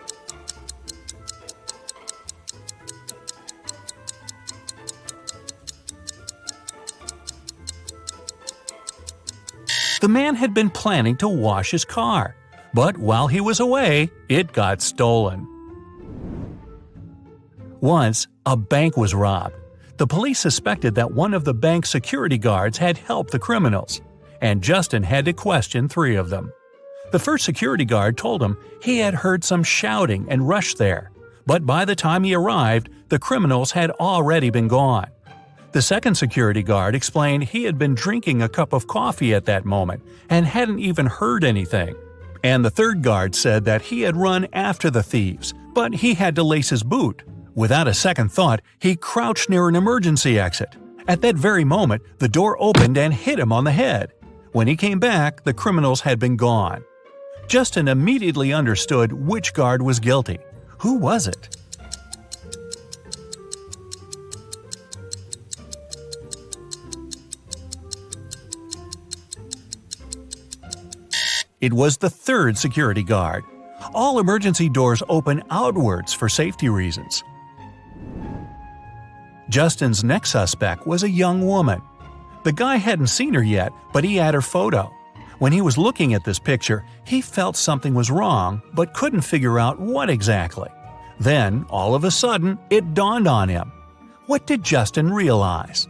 The man had been planning to wash his car, but while he was away, it got stolen. Once, a bank was robbed. The police suspected that one of the bank's security guards had helped the criminals, and Justin had to question 3 of them. The first security guard told him he had heard some shouting and rushed there, but by the time he arrived, the criminals had already been gone. The second security guard explained he had been drinking a cup of coffee at that moment and hadn't even heard anything. And the third guard said that he had run after the thieves, but he had to lace his boot. Without a second thought, he crouched near an emergency exit. At that very moment, the door opened and hit him on the head. When he came back, the criminals had been gone. Justin immediately understood which guard was guilty. Who was it? It was the third security guard. All emergency doors open outwards for safety reasons. Justin's next suspect was a young woman. The guy hadn't seen her yet, but he had her photo. When he was looking at this picture, he felt something was wrong, but couldn't figure out what exactly. Then, all of a sudden, it dawned on him. What did Justin realize?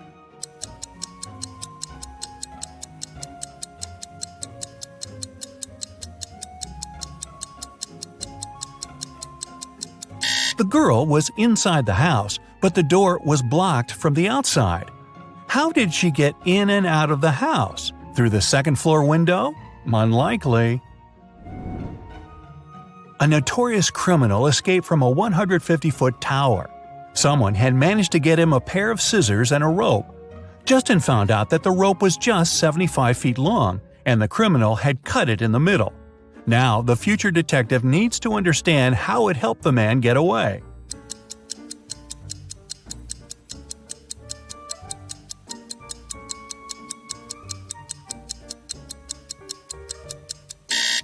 The girl was inside the house, but the door was blocked from the outside. How did she get in and out of the house? Through the second-floor window? Unlikely. A notorious criminal escaped from a 150-foot tower. Someone had managed to get him a pair of scissors and a rope. Justin found out that the rope was just 75 feet long, and the criminal had cut it in the middle. Now, the future detective needs to understand how it helped the man get away.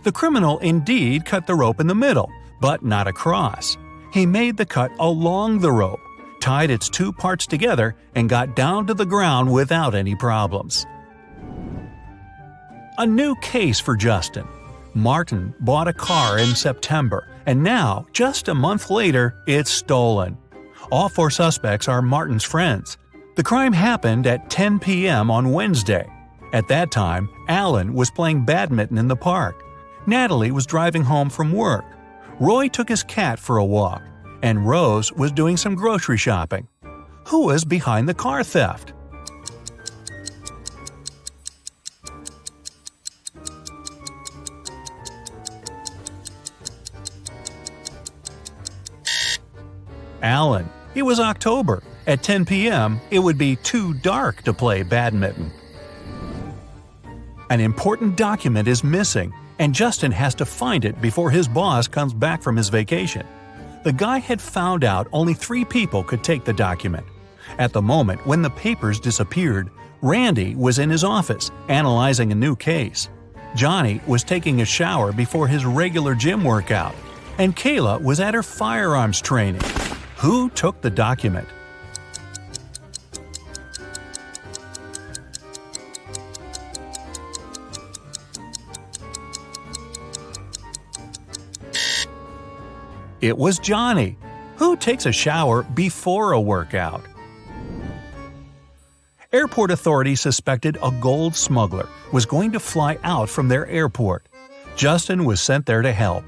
The criminal indeed cut the rope in the middle, but not across. He made the cut along the rope, tied its two parts together, and got down to the ground without any problems. A new case for Justin. Martin bought a car in September, and now, just a month later, it's stolen. All four suspects are Martin's friends. The crime happened at 10 p.m. on Wednesday. At that time, Alan was playing badminton in the park. Natalie was driving home from work. Roy took his cat for a walk, and Rose was doing some grocery shopping. Who was behind the car theft? Alan. It was October. At 10 p.m., it would be too dark to play badminton. An important document is missing, and Justin has to find it before his boss comes back from his vacation. The guy had found out only 3 people could take the document. At the moment when the papers disappeared, Randy was in his office, analyzing a new case. Johnny was taking a shower before his regular gym workout, and Kayla was at her firearms training. Who took the document? It was Johnny. Who takes a shower before a workout? Airport authorities suspected a gold smuggler was going to fly out from their airport. Justin was sent there to help.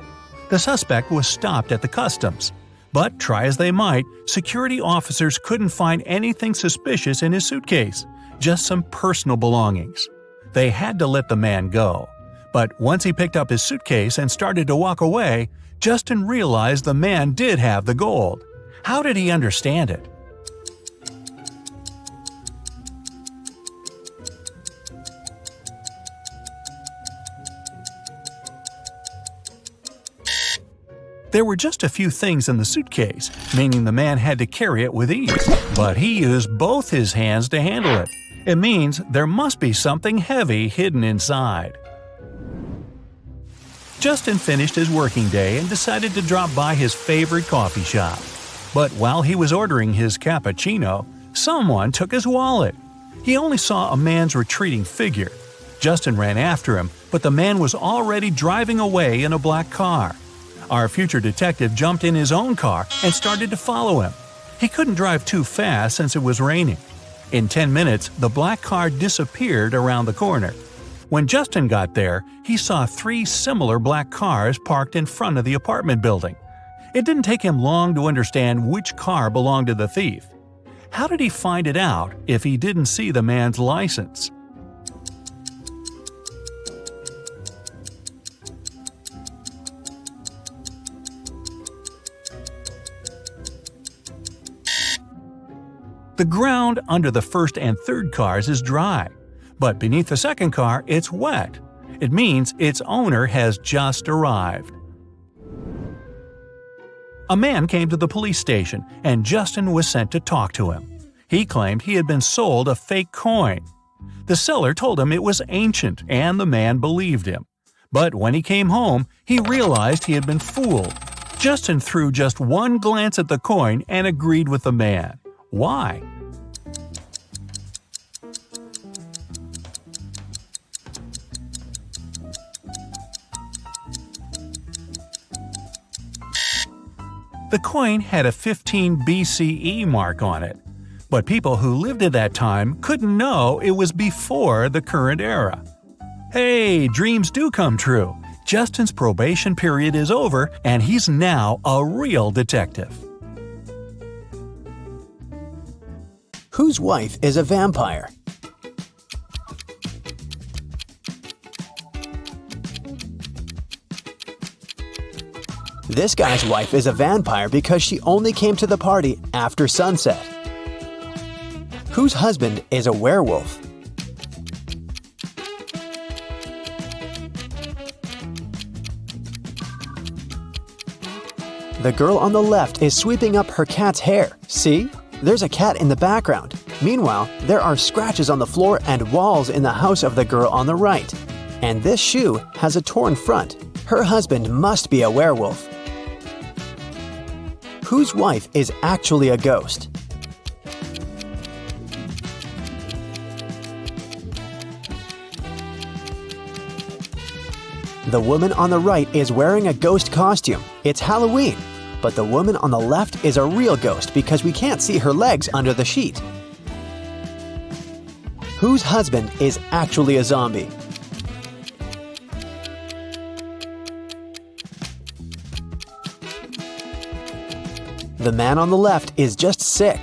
The suspect was stopped at the customs. But try as they might, security officers couldn't find anything suspicious in his suitcase, just some personal belongings. They had to let the man go. But once he picked up his suitcase and started to walk away, Justin realized the man did have the gold. How did he understand it? There were just a few things in the suitcase, meaning the man had to carry it with ease. But he used both his hands to handle it. It means there must be something heavy hidden inside. Justin finished his working day and decided to drop by his favorite coffee shop. But while he was ordering his cappuccino, someone took his wallet. He only saw a man's retreating figure. Justin ran after him, but the man was already driving away in a black car. Our future detective jumped in his own car and started to follow him. He couldn't drive too fast since it was raining. In 10 minutes, the black car disappeared around the corner. When Justin got there, he saw 3 similar black cars parked in front of the apartment building. It didn't take him long to understand which car belonged to the thief. How did he find it out if he didn't see the man's license? The ground under the first and third cars is dry, but beneath the second car it's wet. It means its owner has just arrived. A man came to the police station and Justin was sent to talk to him. He claimed he had been sold a fake coin. The seller told him it was ancient and the man believed him. But when he came home, he realized he had been fooled. Justin threw just one glance at the coin and agreed with the man. Why? The coin had a 15 BCE mark on it, but people who lived at that time couldn't know it was before the current era. Hey, dreams do come true. Justin's probation period is over and he's now a real detective. Whose wife is a vampire? This guy's wife is a vampire because she only came to the party after sunset. Whose husband is a werewolf? The girl on the left is sweeping up her cat's hair. See? There's a cat in the background. Meanwhile, there are scratches on the floor and walls in the house of the girl on the right. And this shoe has a torn front. Her husband must be a werewolf. Whose wife is actually a ghost? The woman on the right is wearing a ghost costume. It's Halloween. But the woman on the left is a real ghost because we can't see her legs under the sheet. Whose husband is actually a zombie? The man on the left is just sick.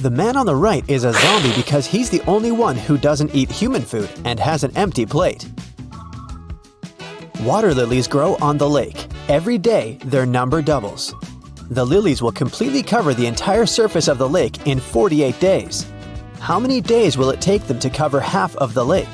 The man on the right is a zombie because he's the only one who doesn't eat human food and has an empty plate. Water lilies grow on the lake. Every day, their number doubles. The lilies will completely cover the entire surface of the lake in 48 days. How many days will it take them to cover half of the lake?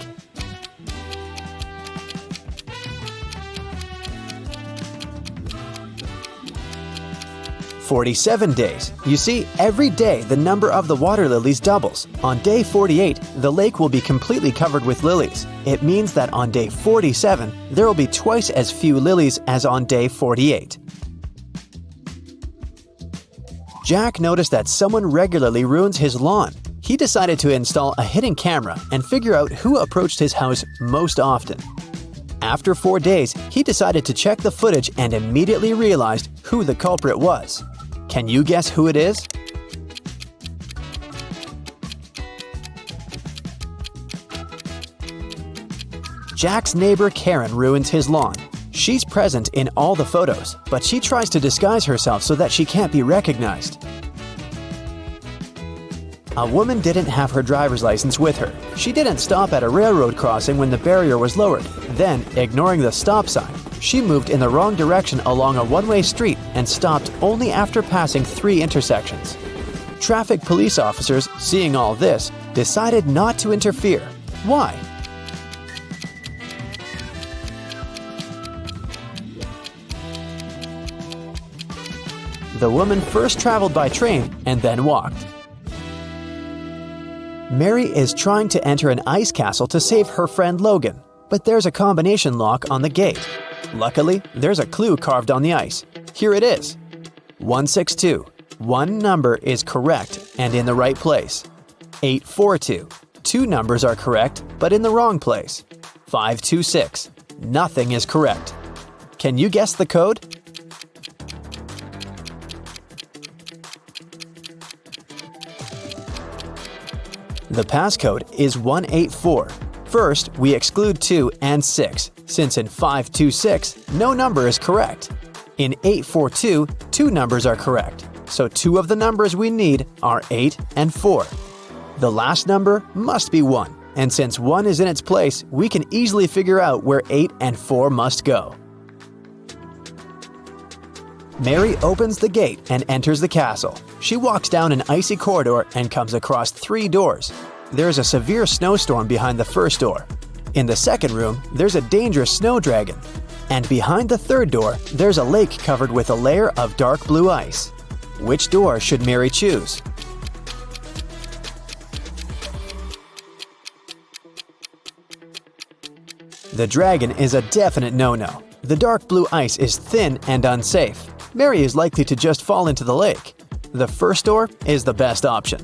"47 days. You see, every day the number of the water lilies doubles. On day 48, the lake will be completely covered with lilies. It means that on day 47, there will be twice as few lilies as on day 48. Jack noticed that someone regularly ruins his lawn. He decided to install a hidden camera and figure out who approached his house most often. After 4 days, he decided to check the footage and immediately realized who the culprit was. Can you guess who it is? Jack's neighbor Karen ruins his lawn. She's present in all the photos, but she tries to disguise herself so that she can't be recognized. A woman didn't have her driver's license with her. She didn't stop at a railroad crossing when the barrier was lowered. Then, ignoring the stop sign, she moved in the wrong direction along a one-way street and stopped only after passing 3 intersections. Traffic police officers, seeing all this, decided not to interfere. Why? The woman first traveled by train and then walked. Mary is trying to enter an ice castle to save her friend Logan, but there's a combination lock on the gate. Luckily, there's a clue carved on the ice. Here it is. 162. One number is correct and in the right place. 842. 2 numbers are correct, but in the wrong place. 526. Nothing is correct. Can you guess the code? The passcode is 184. First, we exclude 2 and 6, since in 526, no number is correct. In 842, 2 numbers are correct, so 2 of the numbers we need are 8 and 4. The last number must be 1, and since 1 is in its place, we can easily figure out where 8 and 4 must go. Mary opens the gate and enters the castle. She walks down an icy corridor and comes across 3 doors. There is a severe snowstorm behind the first door. In the second room, there's a dangerous snow dragon. And behind the third door, there's a lake covered with a layer of dark blue ice. Which door should Mary choose? The dragon is a definite no-no. The dark blue ice is thin and unsafe. Mary is likely to just fall into the lake. The first door is the best option.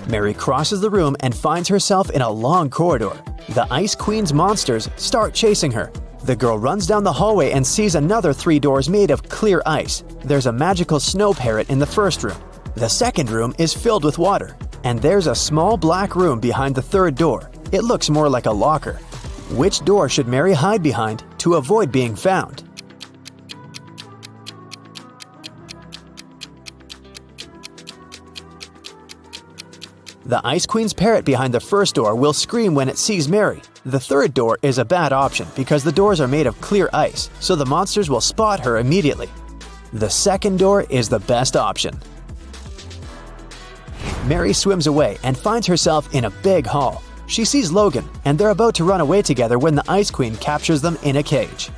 Mary crosses the room and finds herself in a long corridor. The Ice Queen's monsters start chasing her. The girl runs down the hallway and sees another 3 doors made of clear ice. There's a magical snow parrot in the first room. The second room is filled with water. And there's a small black room behind the third door. It looks more like a locker. Which door should Mary hide behind to avoid being found? The Ice Queen's parrot behind the first door will scream when it sees Mary. The third door is a bad option because the doors are made of clear ice, so the monsters will spot her immediately. The second door is the best option. Mary swims away and finds herself in a big hall. She sees Logan, and they're about to run away together when the Ice Queen captures them in a cage.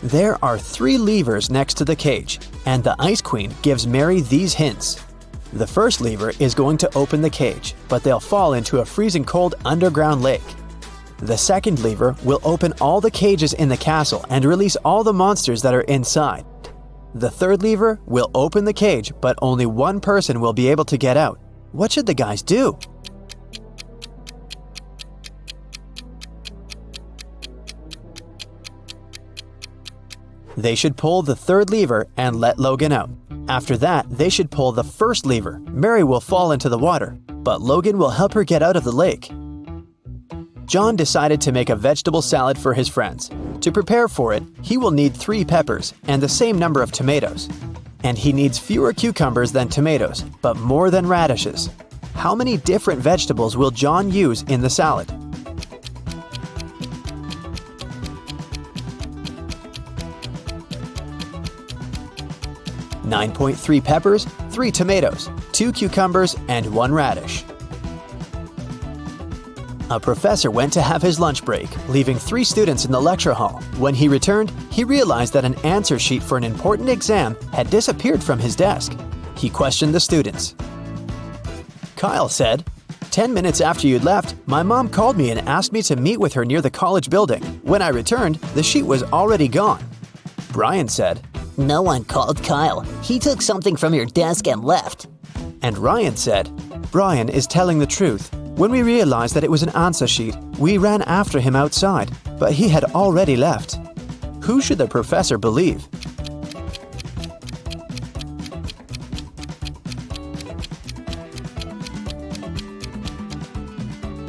There are 3 levers next to the cage, and the Ice Queen gives Mary these hints. The first lever is going to open the cage, but they'll fall into a freezing cold underground lake. The second lever will open all the cages in the castle and release all the monsters that are inside. The third lever will open the cage, but only one person will be able to get out. What should the guys do? They should pull the third lever and let Logan out. After that, they should pull the first lever. Mary will fall into the water, but Logan will help her get out of the lake. John decided to make a vegetable salad for his friends. To prepare for it, he will need 3 peppers and the same number of tomatoes. And he needs fewer cucumbers than tomatoes, but more than radishes. How many different vegetables will John use in the salad? .3 peppers, 3 tomatoes, 2 cucumbers, and 1 radish. A professor went to have his lunch break, leaving 3 students in the lecture hall. When he returned, he realized that an answer sheet for an important exam had disappeared from his desk. He questioned the students. Kyle said, "10 minutes after you'd left, my mom called me and asked me to meet with her near the college building. When I returned, the sheet was already gone." Brian said, No one called Kyle. He took something from your desk and left. and Ryan said, "Brian is telling the truth. When we realized that it was an answer sheet, we ran after him outside, but he had already left." Who should the professor believe?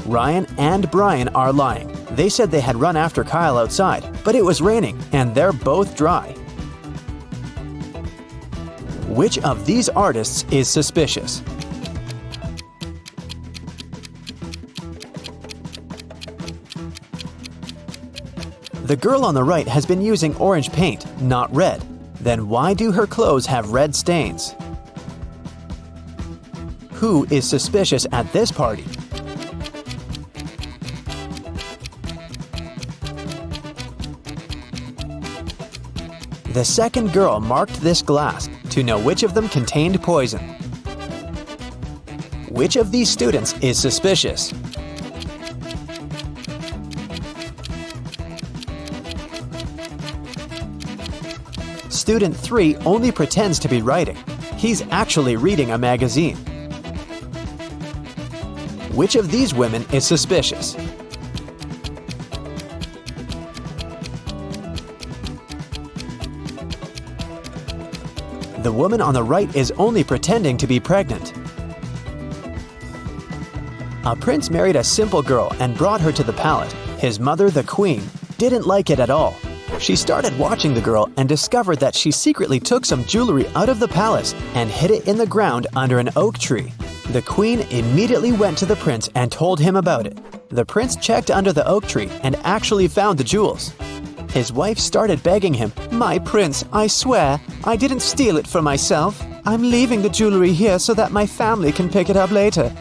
Ryan and Brian are lying. They said they had run after Kyle outside, but it was raining and they're both dry. Which of these artists is suspicious? The girl on the right has been using orange paint, not red. Then why do her clothes have red stains? Who is suspicious at this party? The second girl marked this glass to know which of them contained poison. Which of these students is suspicious? Student 3 only pretends to be writing. He's actually reading a magazine. Which of these women is suspicious? The woman on the right is only pretending to be pregnant. A prince married a simple girl and brought her to the palace. His mother, the queen, didn't like it at all. She started watching the girl and discovered that she secretly took some jewelry out of the palace and hid it in the ground under an oak tree. The queen immediately went to the prince and told him about it. The prince checked under the oak tree and actually found the jewels. His wife started begging him, "My prince, I swear, I didn't steal it for myself. I'm leaving the jewelry here so that my family can pick it up later."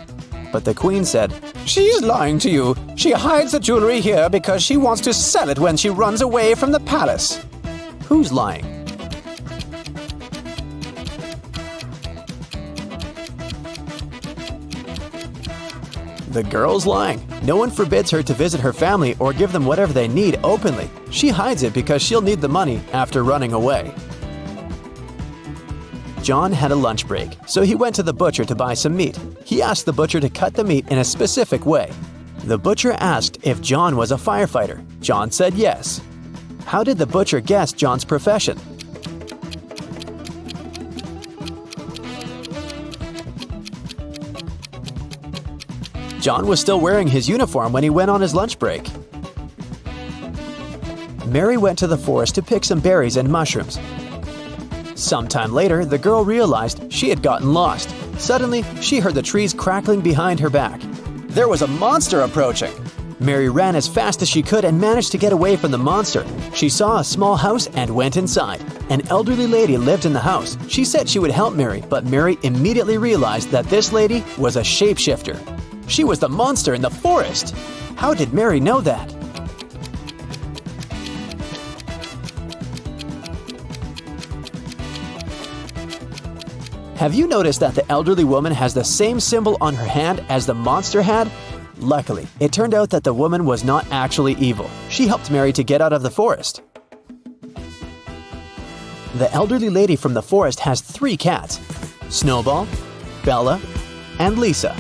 But the queen said, "She's lying to you. She hides the jewelry here because she wants to sell it when she runs away from the palace." Who's lying? The girl's lying. No one forbids her to visit her family or give them whatever they need openly. She hides it because she'll need the money after running away. John had a lunch break, so he went to the butcher to buy some meat. He asked the butcher to cut the meat in a specific way. The butcher asked if John was a firefighter. John said yes. How did the butcher guess John's profession? John was still wearing his uniform when he went on his lunch break. Mary went to the forest to pick some berries and mushrooms. Sometime later, the girl realized she had gotten lost. Suddenly, she heard the trees crackling behind her back. There was a monster approaching! Mary ran as fast as she could and managed to get away from the monster. She saw a small house and went inside. An elderly lady lived in the house. She said she would help Mary, but Mary immediately realized that this lady was a shapeshifter. She was the monster in the forest! How did Mary know that? Have you noticed that the elderly woman has the same symbol on her hand as the monster had? Luckily, it turned out that the woman was not actually evil. She helped Mary to get out of the forest. The elderly lady from the forest has 3 cats: Snowball, Bella, and Lisa.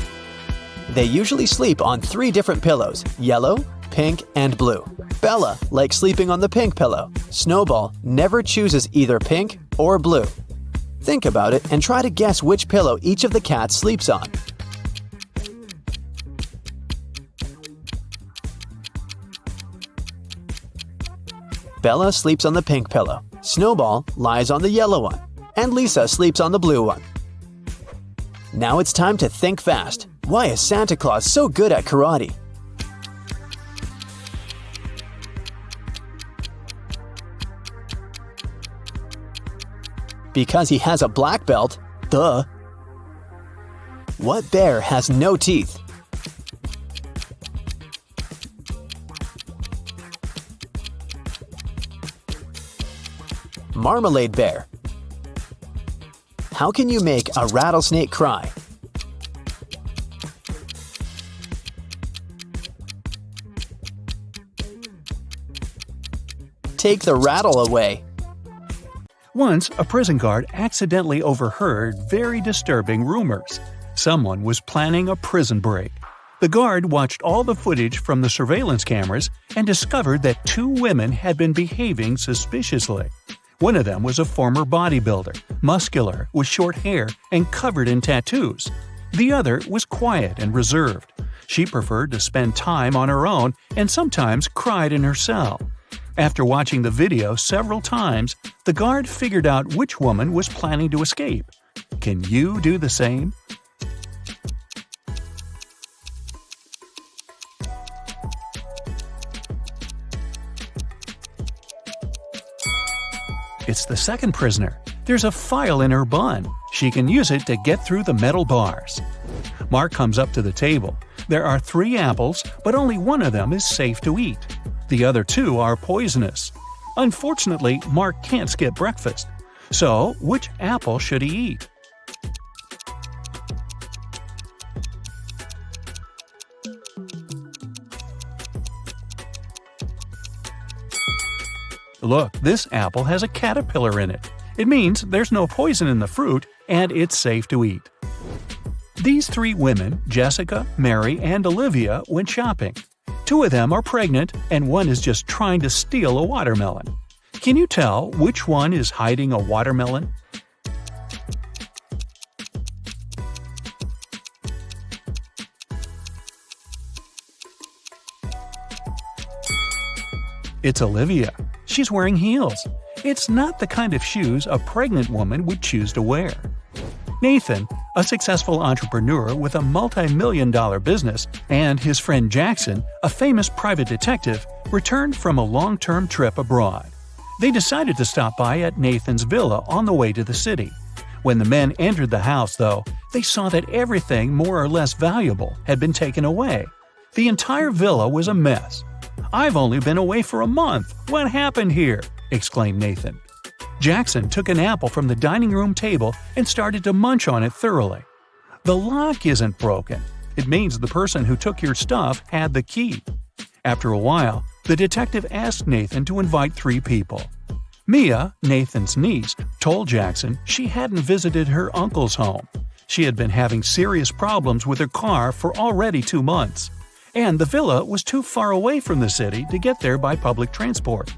They usually sleep on 3 different pillows: yellow, pink, and blue. Bella likes sleeping on the pink pillow. Snowball never chooses either pink or blue. Think about it and try to guess which pillow each of the cats sleeps on. Bella sleeps on the pink pillow, Snowball lies on the yellow one, and Lisa sleeps on the blue one. Now it's time to think fast. Why is Santa Claus so good at karate? Because he has a black belt, duh. What bear has no teeth? Marmalade bear. How can you make a rattlesnake cry? Take the rattle away. Once, a prison guard accidentally overheard very disturbing rumors. Someone was planning a prison break. The guard watched all the footage from the surveillance cameras and discovered that 2 women had been behaving suspiciously. One of them was a former bodybuilder, muscular, with short hair and covered in tattoos. The other was quiet and reserved. She preferred to spend time on her own and sometimes cried in her cell. After watching the video several times, the guard figured out which woman was planning to escape. Can you do the same? It's the second prisoner. There's a file in her bun. She can use it to get through the metal bars. Mark comes up to the table. There are 3 apples, but only one of them is safe to eat. The other 2 are poisonous. Unfortunately, Mark can't skip breakfast. So, which apple should he eat? Look, this apple has a caterpillar in it. It means there's no poison in the fruit and it's safe to eat. These 3 women, Jessica, Mary, and Olivia, went shopping. 2 of them are pregnant and one is just trying to steal a watermelon. Can you tell which one is hiding a watermelon? It's Olivia. She's wearing heels. It's not the kind of shoes a pregnant woman would choose to wear. Nathan, a successful entrepreneur with a multi-million-dollar business, and his friend Jackson, a famous private detective, returned from a long-term trip abroad. They decided to stop by at Nathan's villa on the way to the city. When the men entered the house, though, they saw that everything more or less valuable had been taken away. The entire villa was a mess. "I've only been away for a month. What happened here?" exclaimed Nathan. Jackson took an apple from the dining room table and started to munch on it thoroughly. "The lock isn't broken. It means the person who took your stuff had the key." After a while, the detective asked Nathan to invite 3 people. Mia, Nathan's niece, told Jackson she hadn't visited her uncle's home. She had been having serious problems with her car for already 2 months. And the villa was too far away from the city to get there by public transport.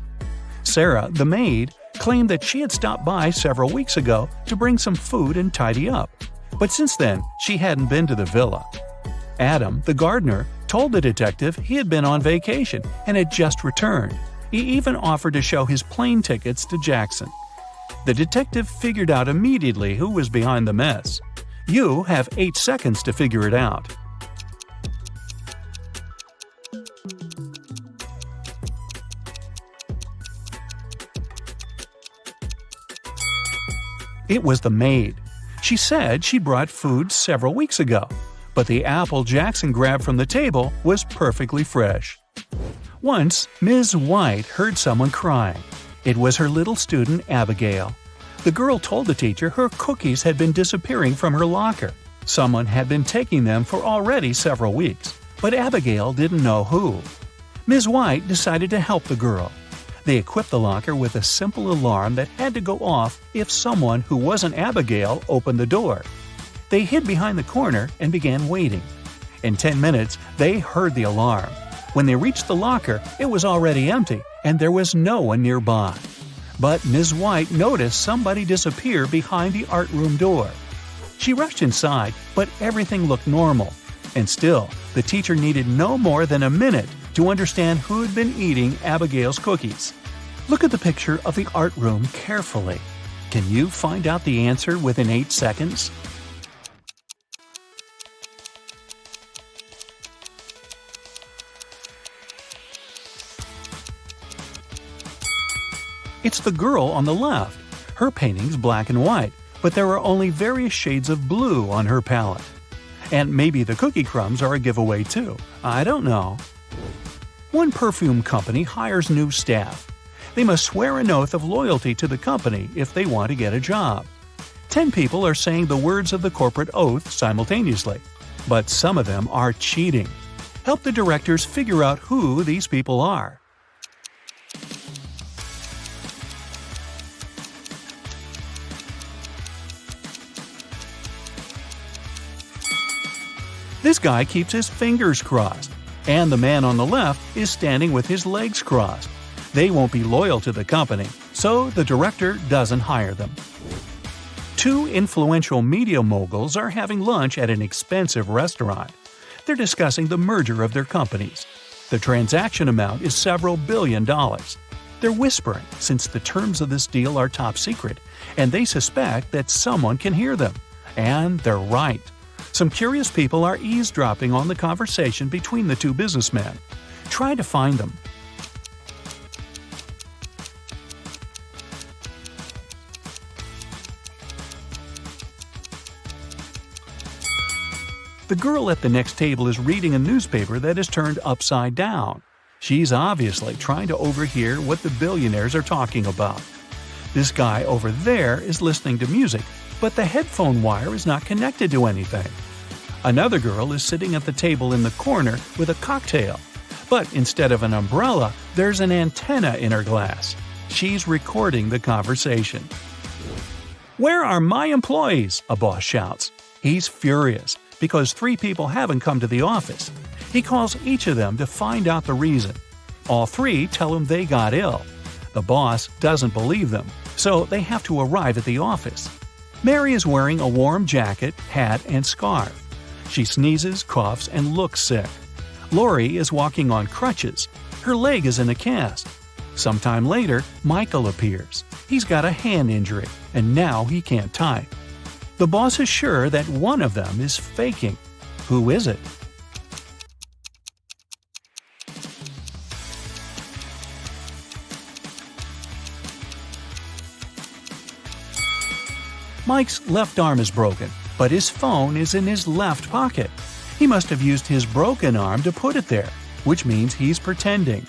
Sarah, the maid, claimed that she had stopped by several weeks ago to bring some food and tidy up, but since then she hadn't been to the villa. Adam, the gardener, told the detective he had been on vacation and had just returned. He even offered to show his plane tickets to Jackson. The detective figured out immediately who was behind the mess. You have 8 seconds to figure it out. It was the maid. She said she brought food several weeks ago, but the apple Jackson grabbed from the table was perfectly fresh. Once, Ms. White heard someone crying. It was her little student, Abigail. The girl told the teacher her cookies had been disappearing from her locker. Someone had been taking them for already several weeks, but Abigail didn't know who. Ms. White decided to help the girl. They equipped the locker with a simple alarm that had to go off if someone who wasn't Abigail opened the door. They hid behind the corner and began waiting. In 10 minutes, they heard the alarm. When they reached the locker, it was already empty, and there was no one nearby. But Ms. White noticed somebody disappear behind the art room door. She rushed inside, but everything looked normal. And still, the teacher needed no more than a minute to understand who'd been eating Abigail's cookies. Look at the picture of the art room carefully. Can you find out the answer within 8 seconds? It's the girl on the left. Her painting's black and white, but there are only various shades of blue on her palette. And maybe the cookie crumbs are a giveaway too. I don't know. One perfume company hires new staff. They must swear an oath of loyalty to the company if they want to get a job. 10 people are saying the words of the corporate oath simultaneously, but some of them are cheating. Help the directors figure out who these people are. This guy keeps his fingers crossed, and the man on the left is standing with his legs crossed. They won't be loyal to the company, so the director doesn't hire them. 2 influential media moguls are having lunch at an expensive restaurant. They're discussing the merger of their companies. The transaction amount is several $billion. They're whispering since the terms of this deal are top secret, and they suspect that someone can hear them. And they're right. Some curious people are eavesdropping on the conversation between the 2 businessmen. Try to find them. The girl at the next table is reading a newspaper that is turned upside down. She's obviously trying to overhear what the billionaires are talking about. This guy over there is listening to music, but the headphone wire is not connected to anything. Another girl is sitting at the table in the corner with a cocktail, but instead of an umbrella, there's an antenna in her glass. She's recording the conversation. "Where are my employees?" a boss shouts. He's furious because 3 people haven't come to the office. He calls each of them to find out the reason. All 3 tell him they got ill. The boss doesn't believe them, so they have to arrive at the office. Mary is wearing a warm jacket, hat, and scarf. She sneezes, coughs, and looks sick. Lori is walking on crutches. Her leg is in a cast. Sometime later, Michael appears. He's got a hand injury, and now he can't type. The boss is sure that one of them is faking. Who is it? Mike's left arm is broken, but his phone is in his left pocket. He must have used his broken arm to put it there, which means he's pretending.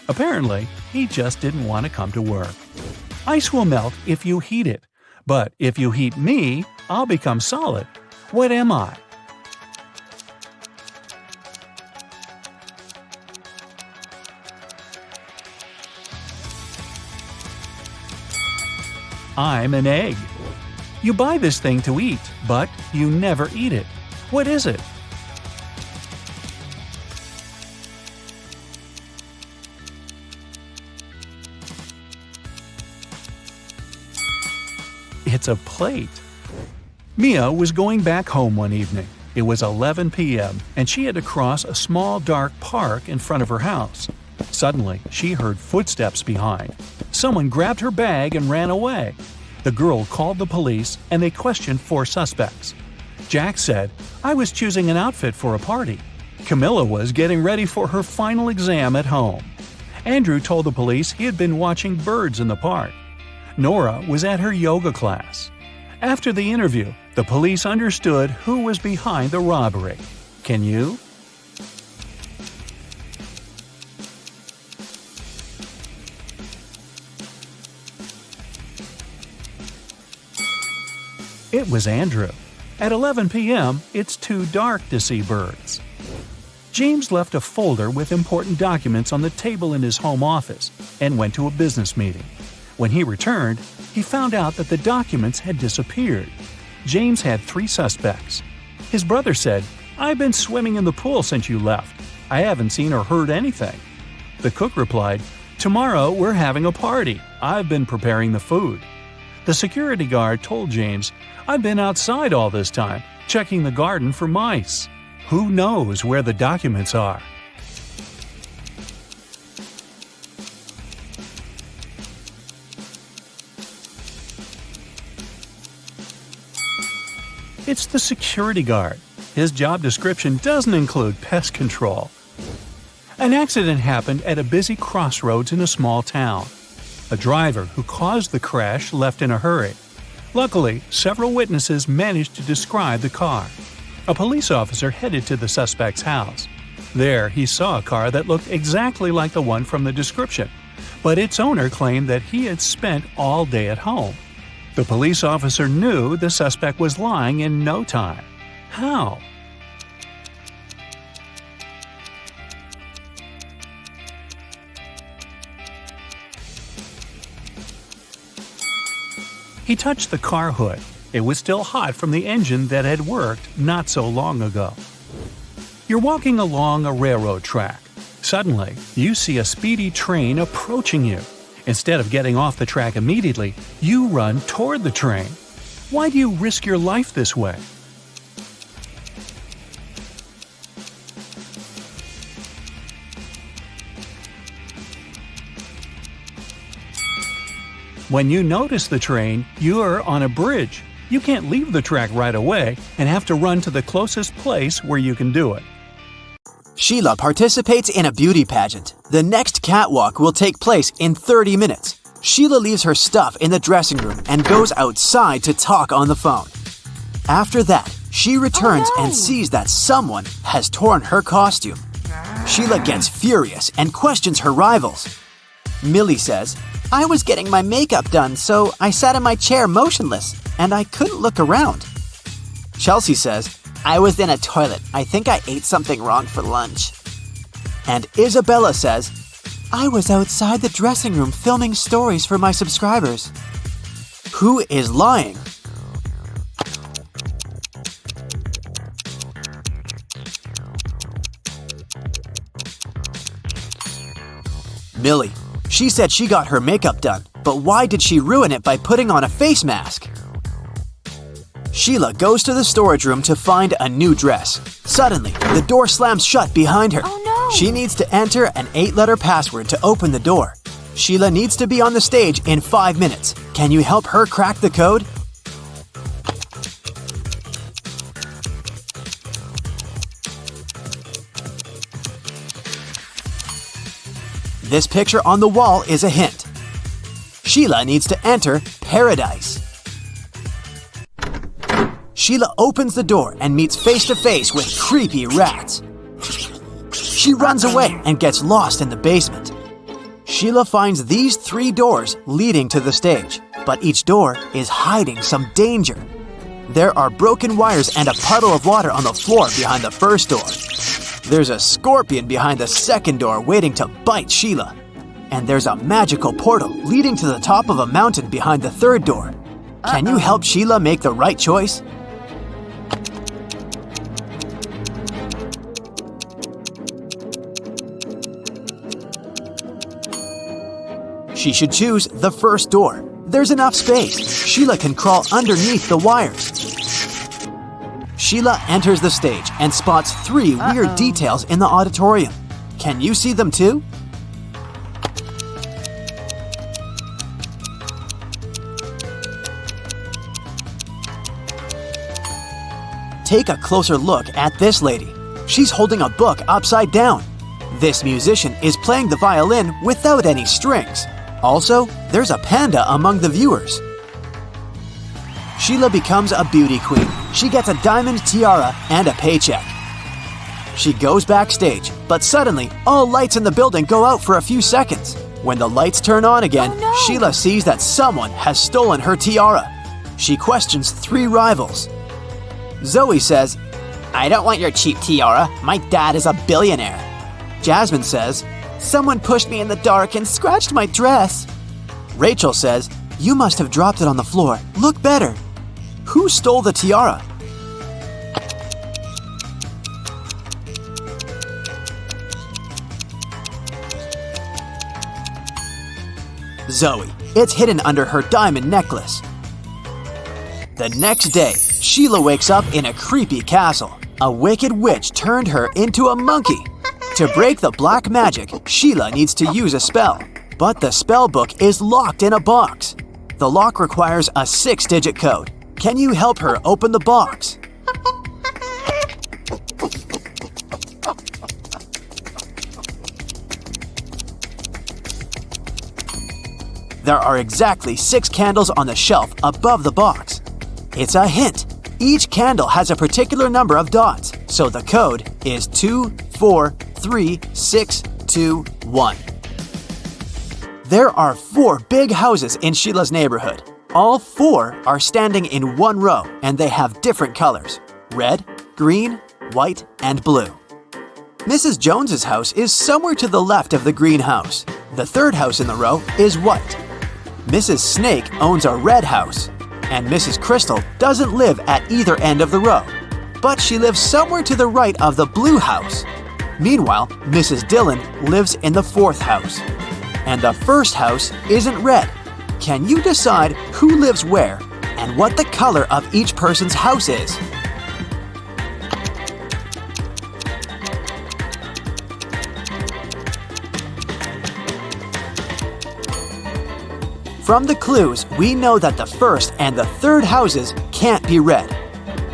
Apparently, he just didn't want to come to work. Ice will melt if you heat it, but if you heat me, I'll become solid. What am I? I'm an egg. You buy this thing to eat, but you never eat it. What is it? It's a plate. Mia was going back home one evening. It was 11 p.m., and she had to cross a small dark park in front of her house. Suddenly, she heard footsteps behind. Someone grabbed her bag and ran away. The girl called the police, and they questioned 4 suspects. Jack said, "I was choosing an outfit for a party." Camilla was getting ready for her final exam at home. Andrew told the police he had been watching birds in the park. Nora was at her yoga class. After the interview, the police understood who was behind the robbery. Can you? It was Andrew. At 11 p.m., it's too dark to see birds. James left a folder with important documents on the table in his home office and went to a business meeting. When he returned, he found out that the documents had disappeared. James had 3 suspects. His brother said, "I've been swimming in the pool since you left. I haven't seen or heard anything." The cook replied, "Tomorrow we're having a party. I've been preparing the food." The security guard told James, "I've been outside all this time, checking the garden for mice." Who knows where the documents are? It's the security guard. His job description doesn't include pest control. An accident happened at a busy crossroads in a small town. A driver who caused the crash left in a hurry. Luckily, several witnesses managed to describe the car. A police officer headed to the suspect's house. There, he saw a car that looked exactly like the one from the description, but its owner claimed that he had spent all day at home. The police officer knew the suspect was lying in no time. How? He touched the car hood. It was still hot from the engine that had worked not so long ago. You're walking along a railroad track. Suddenly, you see a speedy train approaching you. Instead of getting off the track immediately, you run toward the train. Why do you risk your life this way? When you notice the train, you're on a bridge. You can't leave the track right away and have to run to the closest place where you can do it. Sheila participates in a beauty pageant. The next catwalk will take place in 30 minutes. Sheila leaves her stuff in the dressing room and goes outside to talk on the phone. After that, she returns and sees that someone has torn her costume. Sheila gets furious and questions her rivals. Millie says, "I was getting my makeup done, so I sat in my chair motionless, and I couldn't look around." Chelsea says, "I was in a toilet. I think I ate something wrong for lunch." And Isabella says, "I was outside the dressing room filming stories for my subscribers." Who is lying? Millie. She said she got her makeup done, but why did she ruin it by putting on a face mask? Sheila goes to the storage room to find a new dress. Suddenly, the door slams shut behind her. Oh no! She needs to enter an 8-letter password to open the door. Sheila needs to be on the stage in 5 minutes. Can you help her crack the code? This picture on the wall is a hint. Sheila needs to enter paradise. Sheila opens the door and meets face-to-face with creepy rats. She runs away and gets lost in the basement. Sheila finds these 3 doors leading to the stage, but each door is hiding some danger. There are broken wires and a puddle of water on the floor behind the first door. There's a scorpion behind the second door waiting to bite Sheila. And there's a magical portal leading to the top of a mountain behind the third door. Can you help Sheila make the right choice? She should choose the first door. There's enough space. Sheila can crawl underneath the wires. Sheila enters the stage and spots 3 weird details in the auditorium. Can you see them too? Take a closer look at this lady. She's holding a book upside down. This musician is playing the violin without any strings. Also, there's a panda among the viewers. Sheila becomes a beauty queen. She gets a diamond tiara and a paycheck. She goes backstage, but suddenly, all lights in the building go out for a few seconds. When the lights turn on again, Oh, no. Sheila sees that someone has stolen her tiara. She questions 3 rivals. Zoe says, "I don't want your cheap tiara. My dad is a billionaire." Jasmine says, "Someone pushed me in the dark and scratched my dress." Rachel says, "You must have dropped it on the floor. Look better." Who stole the tiara? Zoe. It's hidden under her diamond necklace. The next day, Sheila wakes up in a creepy castle. A wicked witch turned her into a monkey. To break the black magic, Sheila needs to use a spell. But the spell book is locked in a box. The lock requires a 6-digit code. Can you help her open the box? There are exactly 6 candles on the shelf above the box. It's a hint. Each candle has a particular number of dots, so the code is 2436621. There are 4 big houses in Sheila's neighborhood. All 4 are standing in one row, and they have different colors: red, green, white, and blue. Mrs. Jones's house is somewhere to the left of the green house. The third house in the row is white. Mrs. Snake owns a red house, and Mrs. Crystal doesn't live at either end of the row, but she lives somewhere to the right of the blue house. Meanwhile, Mrs. Dillon lives in the 4th house. And the first house isn't red. Can you decide who lives where and what the color of each person's house is? From the clues, we know that the first and the third houses can't be red.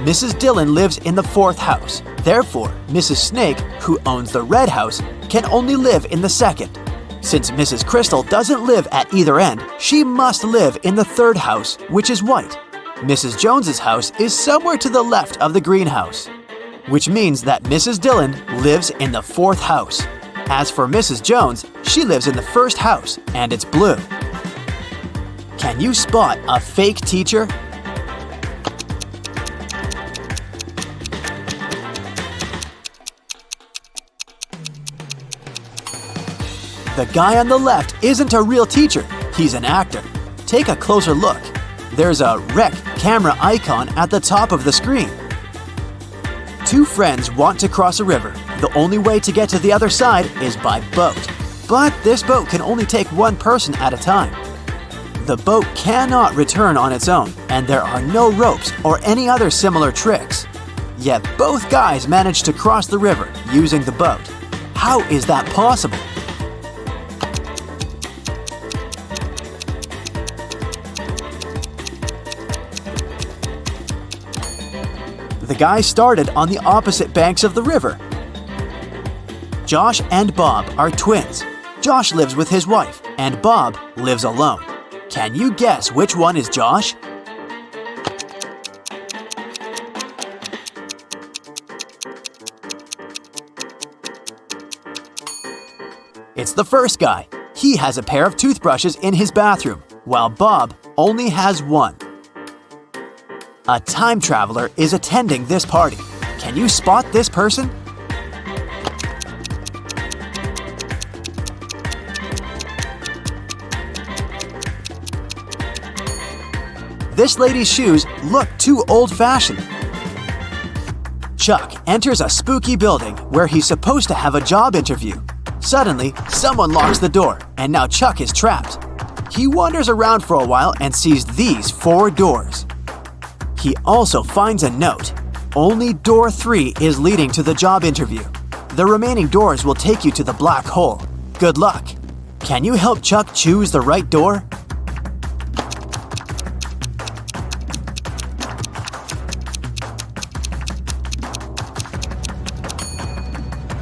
Mrs. Dillon lives in the 4th house. Therefore, Mrs. Snake, who owns the red house, can only live in the 2nd. Since Mrs. Crystal doesn't live at either end, she must live in the 3rd house, which is white. Mrs. Jones's house is somewhere to the left of the greenhouse, which means that Mrs. Dillon lives in the 4th house. As for Mrs. Jones, she lives in the 1st house, and it's blue. Can you spot a fake teacher? The guy on the left isn't a real teacher, he's an actor. Take a closer look. There's a rec camera icon at the top of the screen. 2 friends want to cross a river. The only way to get to the other side is by boat. But this boat can only take 1 person at a time. The boat cannot return on its own, and there are no ropes or any other similar tricks. Yet both guys managed to cross the river using the boat. How is that possible? The guys started on the opposite banks of the river. Josh and Bob are twins. Josh lives with his wife, and Bob lives alone. Can you guess which one is Josh? It's the first guy. He has a pair of toothbrushes in his bathroom, while Bob only has 1. A time traveler is attending this party. Can you spot this person? This lady's shoes look too old-fashioned. Chuck enters a spooky building where he's supposed to have a job interview. Suddenly, someone locks the door, and now Chuck is trapped. He wanders around for a while and sees these 4 doors. He also finds a note. Only door 3 is leading to the job interview. The remaining doors will take you to the black hole. Good luck. Can you help Chuck choose the right door?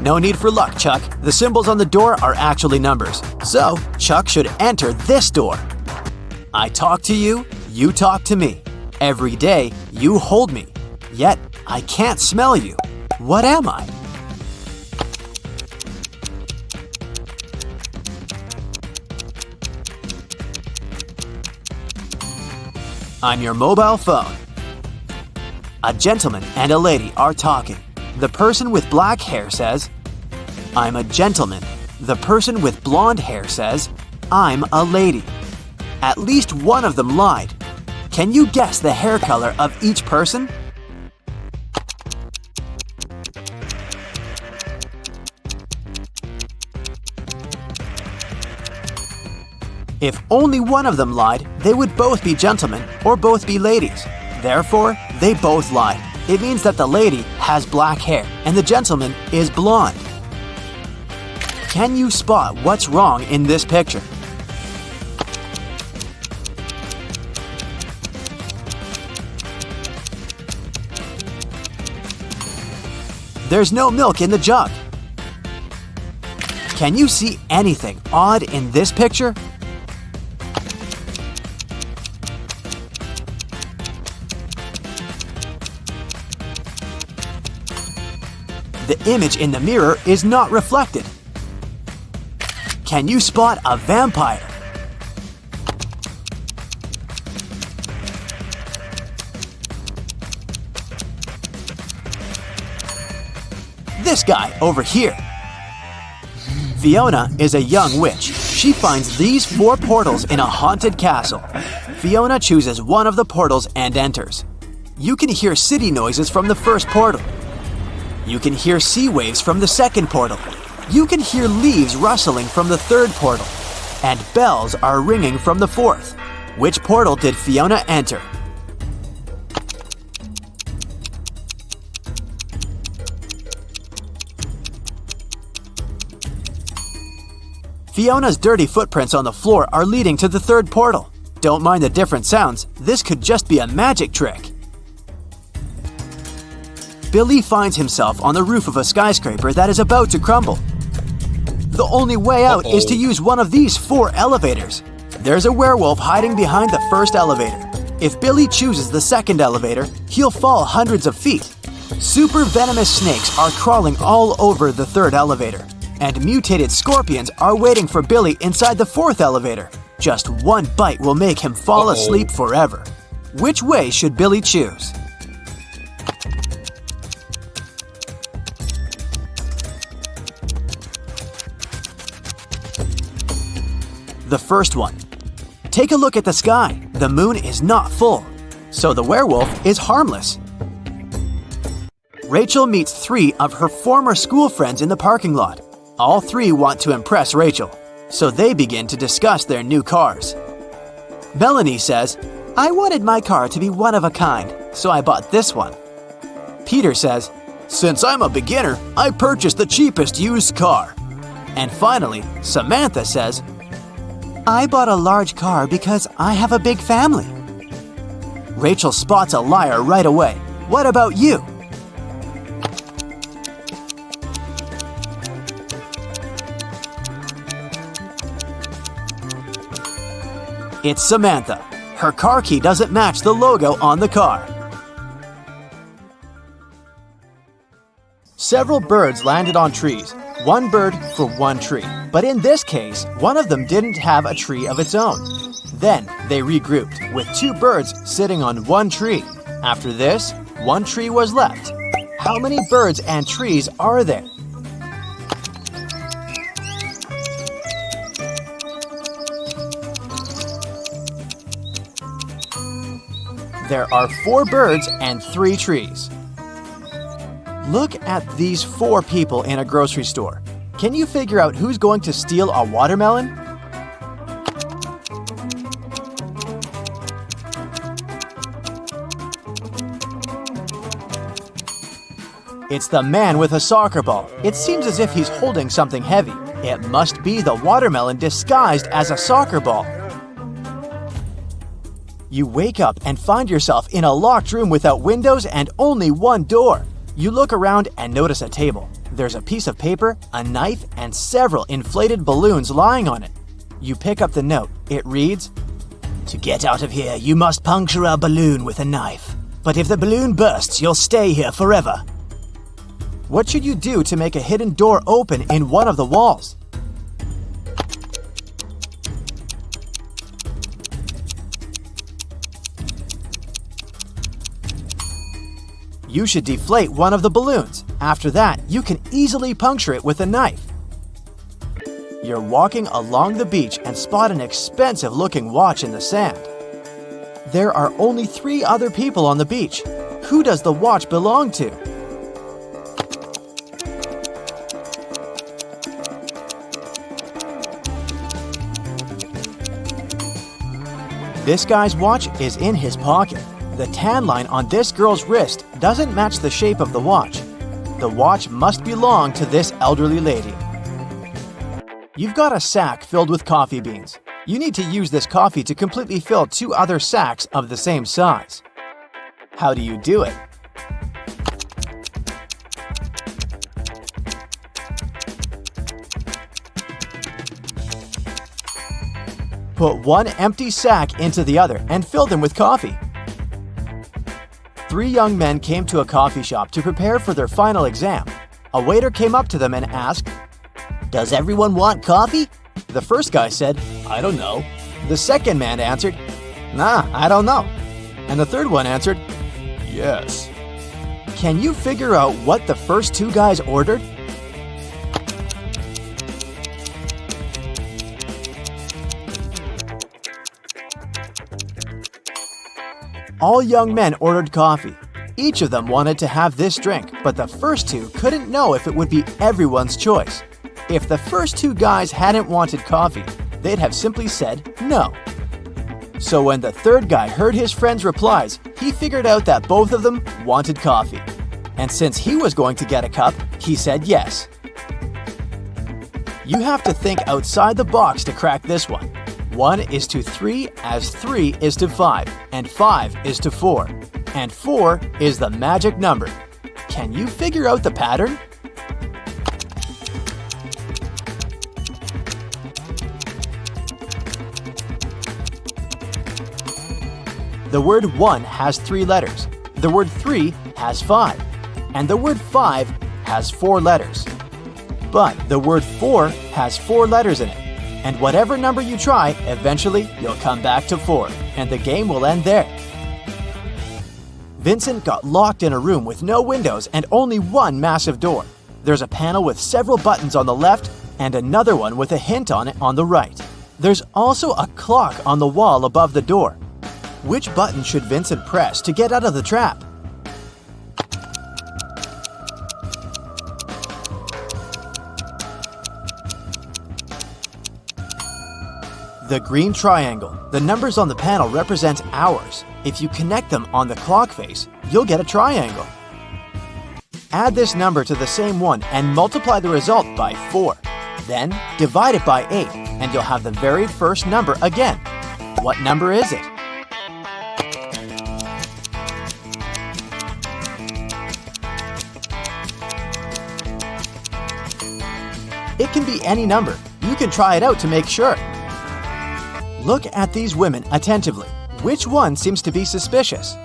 No need for luck, Chuck. The symbols on the door are actually numbers. So, Chuck should enter this door. I talk to you, you talk to me. Every day, you hold me. Yet, I can't smell you. What am I? I'm your mobile phone. A gentleman and a lady are talking. The person with black hair says, I'm a gentleman. The person with blonde hair says, I'm a lady. At least one of them lied. Can you guess the hair color of each person? If only one of them lied, they would both be gentlemen or both be ladies. Therefore, they both lied. It means that the lady has black hair and the gentleman is blonde. Can you spot what's wrong in this picture? There's no milk in the jug. Can you see anything odd in this picture? The image in the mirror is not reflected. Can you spot a vampire? This guy over here. Fiona is a young witch. She finds these 4 portals in a haunted castle. Fiona chooses one of the portals and enters. You can hear city noises from the first portal. You can hear sea waves from the second portal. You can hear leaves rustling from the third portal. And bells are ringing from the fourth. Which portal did Fiona enter? Fiona's dirty footprints on the floor are leading to the third portal. Don't mind the different sounds. This could just be a magic trick. Billy finds himself on the roof of a skyscraper that is about to crumble. The only way out is to use one of these 4 elevators. There's a werewolf hiding behind the first elevator. If Billy chooses the second elevator, he'll fall hundreds of feet. Super venomous snakes are crawling all over the third elevator. And mutated scorpions are waiting for Billy inside the fourth elevator. Just one bite will make him fall asleep forever. Which way should Billy choose? The first one. Take a look at the sky. The moon is not full, so the werewolf is harmless. Rachel meets 3 of her former school friends in the parking lot. All 3 want to impress Rachel, so they begin to discuss their new cars. Melanie says, I wanted my car to be one of a kind, so I bought this one. Peter says, since I'm a beginner, I purchased the cheapest used car. And finally, Samantha says, I bought a large car because I have a big family. Rachel spots a liar right away. What about you? It's Samantha. Her car key doesn't match the logo on the car. Several birds landed on trees. One bird for one tree. But in this case, one of them didn't have a tree of its own. Then they regrouped, with 2 birds sitting on one tree. After this, 1 tree was left. How many birds and trees are there? There are 4 birds and 3 trees. Look at these 4 people in a grocery store. Can you figure out who's going to steal a watermelon? It's the man with a soccer ball. It seems as if he's holding something heavy. It must be the watermelon disguised as a soccer ball. You wake up and find yourself in a locked room without windows and only one door. You look around and notice a table. There's a piece of paper, a knife, and several inflated balloons lying on it. You pick up the note. It reads, "To get out of here, you must puncture a balloon with a knife. But if the balloon bursts, you'll stay here forever." What should you do to make a hidden door open in one of the walls? You should deflate one of the balloons. After that, you can easily puncture it with a knife. You're walking along the beach and spot an expensive-looking watch in the sand. There are only 3 other people on the beach. Who does the watch belong to? This guy's watch is in his pocket. The tan line on this girl's wrist doesn't match the shape of the watch. The watch must belong to this elderly lady. You've got a sack filled with coffee beans. You need to use this coffee to completely fill 2 other sacks of the same size. How do you do it? Put one empty sack into the other and fill them with coffee. 3 young men came to a coffee shop to prepare for their final exam. A waiter came up to them and asked, Does everyone want coffee? The first guy said, "I don't know." The second man answered, "Nah, I don't know." And the third one answered, "Yes." Can you figure out what the first 2 guys ordered? All young men ordered coffee. Each of them wanted to have this drink, but the first 2 couldn't know if it would be everyone's choice. If the first 2 guys hadn't wanted coffee, they'd have simply said no. So when the third guy heard his friend's replies, he figured out that both of them wanted coffee. And since he was going to get a cup, he said yes. You have to think outside the box to crack this one. 1 is to 3 as 3 is to 5, and 5 is to 4. And 4 is the magic number. Can you figure out the pattern? The word 1 has 3 letters. The word 3 has 5. And the word 5 has 4 letters. But the word 4 has 4 letters in it. And whatever number you try, eventually you'll come back to 4, and the game will end there. Vincent got locked in a room with no windows and only one massive door. There's a panel with several buttons on the left and another one with a hint on it on the right. There's also a clock on the wall above the door. Which button should Vincent press to get out of the trap? The green triangle. The numbers on the panel represent hours. If you connect them on the clock face, you'll get a triangle. Add this number to the same one and multiply the result by 4. Then divide it by 8 and you'll have the very first number again. What number is it? It can be any number. You can try it out to make sure. Look at these women attentively. Which one seems to be suspicious?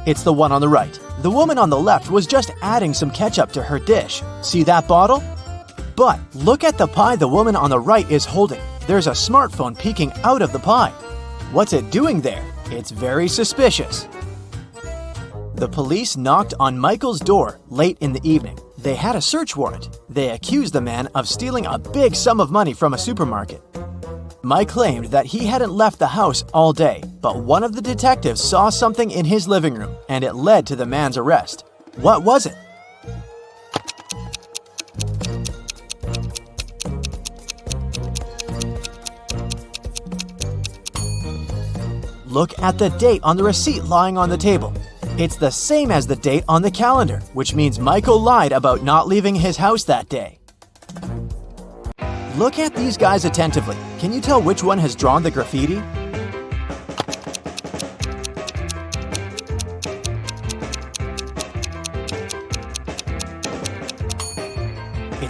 It's the one on the right. The woman on the left was just adding some ketchup to her dish. See that bottle? But look at the pie the woman on the right is holding. There's a smartphone peeking out of the pie. What's it doing there? It's very suspicious. The police knocked on Michael's door late in the evening. They had a search warrant. They accused the man of stealing a big sum of money from a supermarket. Mike claimed that he hadn't left the house all day, but one of the detectives saw something in his living room, and it led to the man's arrest. What was it? Look at the date on the receipt lying on the table. It's the same as the date on the calendar, which means Michael lied about not leaving his house that day. Look at these guys attentively. Can you tell which one has drawn the graffiti?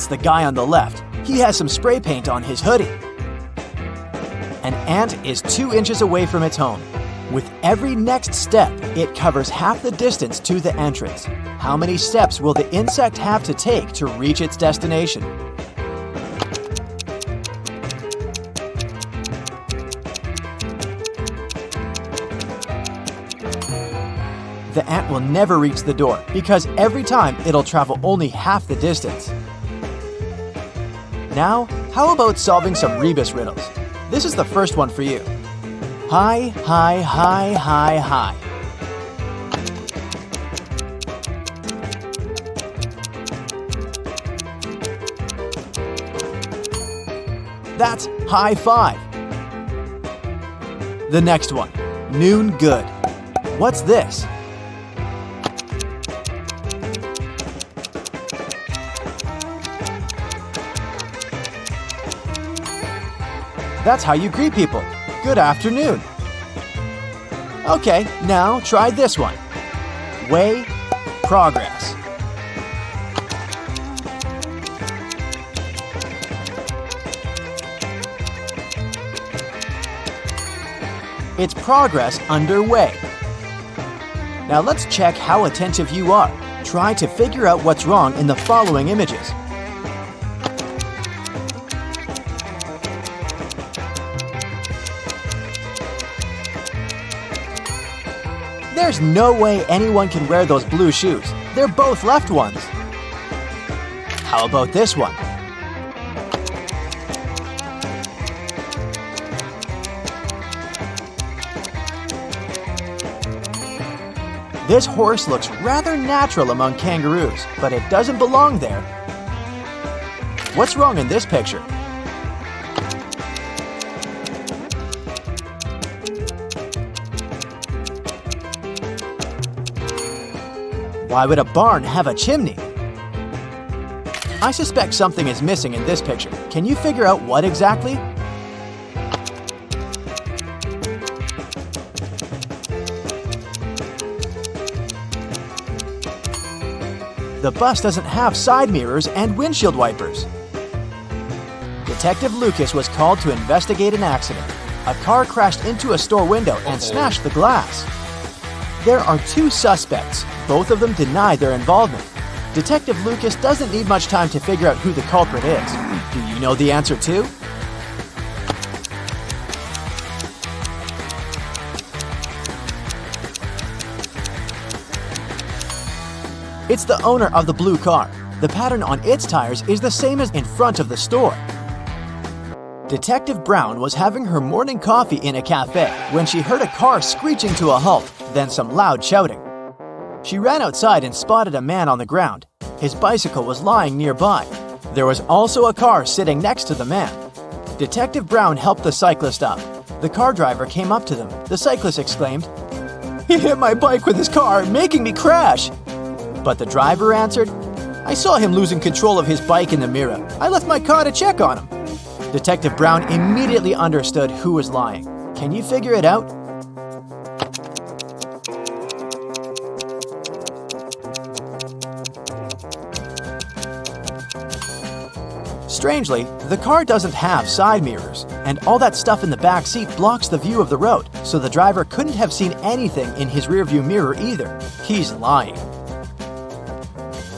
It's the guy on the left. He has some spray paint on his hoodie. An ant is 2 inches away from its home. With every next step, it covers half the distance to the entrance. How many steps will the insect have to take to reach its destination? The ant will never reach the door because every time it'll travel only half the distance. Now, how about solving some rebus riddles? This is the first one for you. High, high, high, high, high. That's high five. The next one, noon good. What's this? That's how you greet people. Good afternoon. Okay, now try this one. Way, progress. It's progress underway. Now let's check how attentive you are. Try to figure out what's wrong in the following images. There's no way anyone can wear those blue shoes. They're both left ones. How about this one? This horse looks rather natural among kangaroos, but it doesn't belong there. What's wrong in this picture? Why would a barn have a chimney? I suspect something is missing in this picture. Can you figure out what exactly? The bus doesn't have side mirrors and windshield wipers. Detective Lucas was called to investigate an accident. A car crashed into a store window and smashed the glass. There are 2 suspects. Both of them deny their involvement. Detective Lucas doesn't need much time to figure out who the culprit is. Do you know the answer too? It's the owner of the blue car. The pattern on its tires is the same as in front of the store. Detective Brown was having her morning coffee in a cafe when she heard a car screeching to a halt, then some loud shouting. She ran outside and spotted a man on the ground. His bicycle was lying nearby. There was also a car sitting next to the man. Detective Brown helped the cyclist up. The car driver came up to them. The cyclist exclaimed, "He hit my bike with his car, making me crash!" But the driver answered, "I saw him losing control of his bike in the mirror. I left my car to check on him." Detective Brown immediately understood who was lying. Can you figure it out? Strangely, the car doesn't have side mirrors, and all that stuff in the back seat blocks the view of the road, so the driver couldn't have seen anything in his rearview mirror either. He's lying.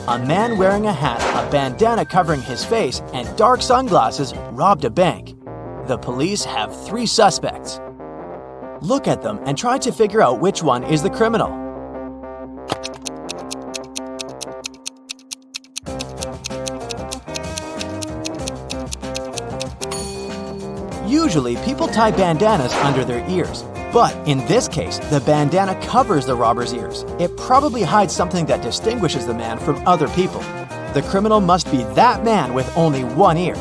A man wearing a hat, a bandana covering his face, and dark sunglasses robbed a bank. The police have 3 suspects. Look at them and try to figure out which one is the criminal. Usually, people tie bandanas under their ears. But in this case, the bandana covers the robber's ears. It probably hides something that distinguishes the man from other people. The criminal must be that man with only one ear.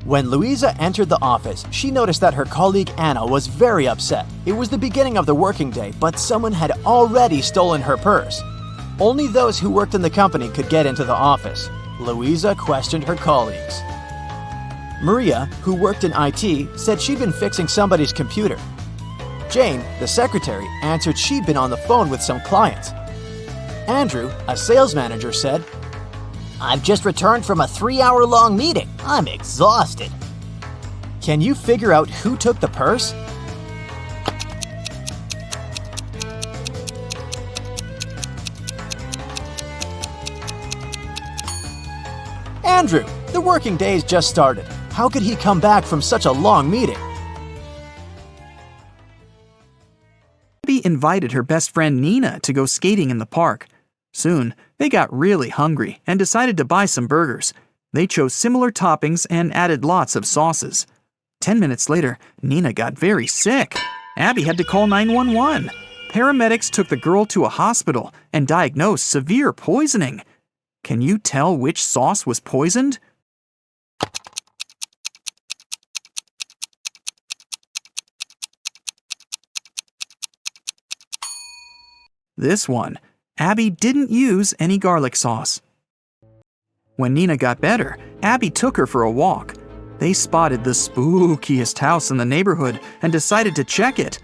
When Louisa entered the office, she noticed that her colleague Anna was very upset. It was the beginning of the working day, but someone had already stolen her purse. Only those who worked in the company could get into the office. Louisa questioned her colleagues. Maria, who worked in IT, said she'd been fixing somebody's computer. Jane, the secretary, answered she'd been on the phone with some clients. Andrew, a sales manager, said, I've just returned from a 3-hour-long meeting. I'm exhausted. Can you figure out who took the purse? Andrew, the working day's just started. How could he come back from such a long meeting? Abby invited her best friend Nina to go skating in the park. Soon, they got really hungry and decided to buy some burgers. They chose similar toppings and added lots of sauces. 10 minutes later, Nina got very sick. Abby had to call 911. Paramedics took the girl to a hospital and diagnosed severe poisoning. Can you tell which sauce was poisoned? This one. Abby didn't use any garlic sauce. When Nina got better, Abby took her for a walk. They spotted the spookiest house in the neighborhood and decided to check it.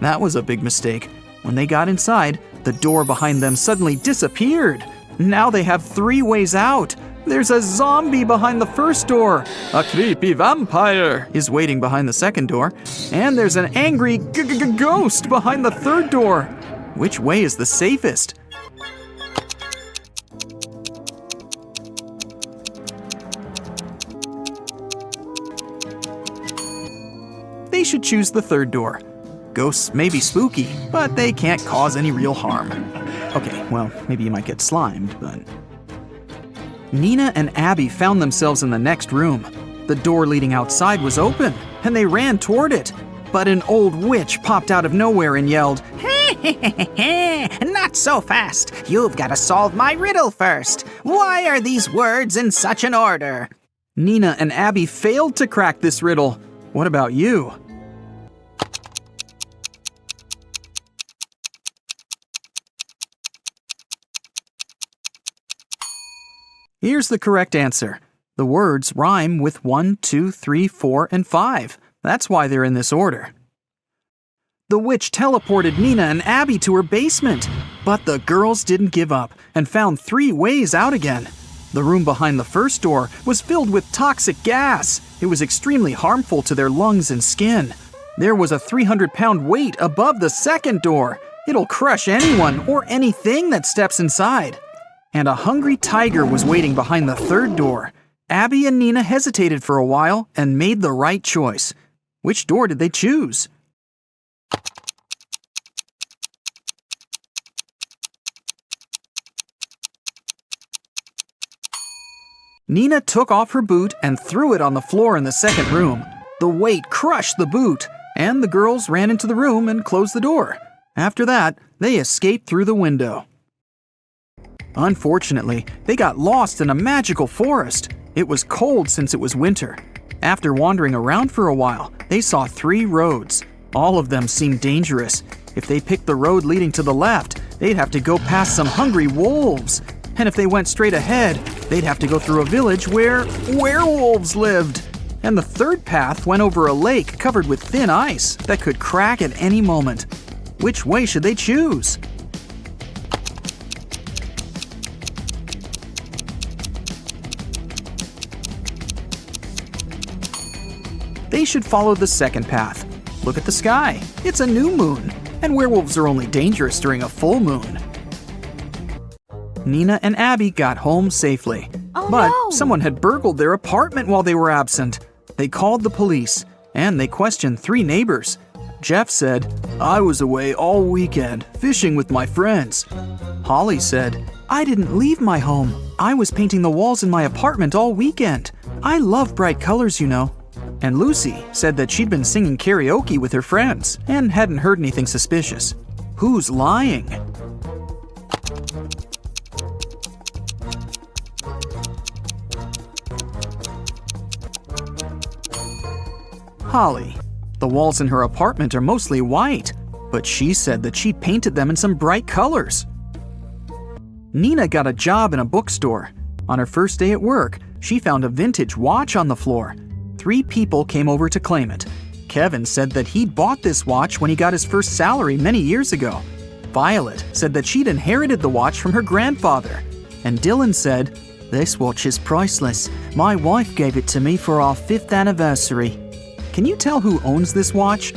That was a big mistake. When they got inside, the door behind them suddenly disappeared. Now they have 3 ways out. There's a zombie behind the first door. A creepy vampire is waiting behind the second door. And there's an angry ghost behind the third door. Which way is the safest? They should choose the third door. Ghosts may be spooky, but they can't cause any real harm. Okay, well, maybe you might get slimed, but... Nina and Abby found themselves in the next room. The door leading outside was open, and they ran toward it. But an old witch popped out of nowhere and yelled, Not so fast. You've got to solve my riddle first. Why are these words in such an order? Nina and Abby failed to crack this riddle. What about you? Here's the correct answer. The words rhyme with 1, 2, 3, 4, and 5. That's why they're in this order. The witch teleported Nina and Abby to her basement, but the girls didn't give up and found 3 ways out again. The room behind the first door was filled with toxic gas. It was extremely harmful to their lungs and skin. There was a 300-pound weight above the second door. It'll crush anyone or anything that steps inside. And a hungry tiger was waiting behind the third door. Abby and Nina hesitated for a while and made the right choice. Which door did they choose? Nina took off her boot and threw it on the floor in the second room. The weight crushed the boot, and the girls ran into the room and closed the door. After that, they escaped through the window. Unfortunately, they got lost in a magical forest. It was cold since it was winter. After wandering around for a while, they saw 3 roads. All of them seemed dangerous. If they picked the road leading to the left, they'd have to go past some hungry wolves. And if they went straight ahead, they'd have to go through a village where werewolves lived. And the third path went over a lake covered with thin ice that could crack at any moment. Which way should they choose? They should follow the second path. Look at the sky. It's a new moon, and werewolves are only dangerous during a full moon. Nina and Abby got home safely. But someone had burgled their apartment while they were absent. They called the police, and they questioned 3 neighbors. Jeff said, "I was away all weekend, fishing with my friends." Holly said, "I didn't leave my home. I was painting the walls in my apartment all weekend. I love bright colors, you know." And Lucy said that she'd been singing karaoke with her friends and hadn't heard anything suspicious. Who's lying? Holly. The walls in her apartment are mostly white, but she said that she painted them in some bright colors. Nina got a job in a bookstore. On her first day at work, she found a vintage watch on the floor. 3 people came over to claim it. Kevin said that he'd bought this watch when he got his first salary many years ago. Violet said that she'd inherited the watch from her grandfather. And Dylan said, This watch is priceless. My wife gave it to me for our 5th anniversary. Can you tell who owns this watch?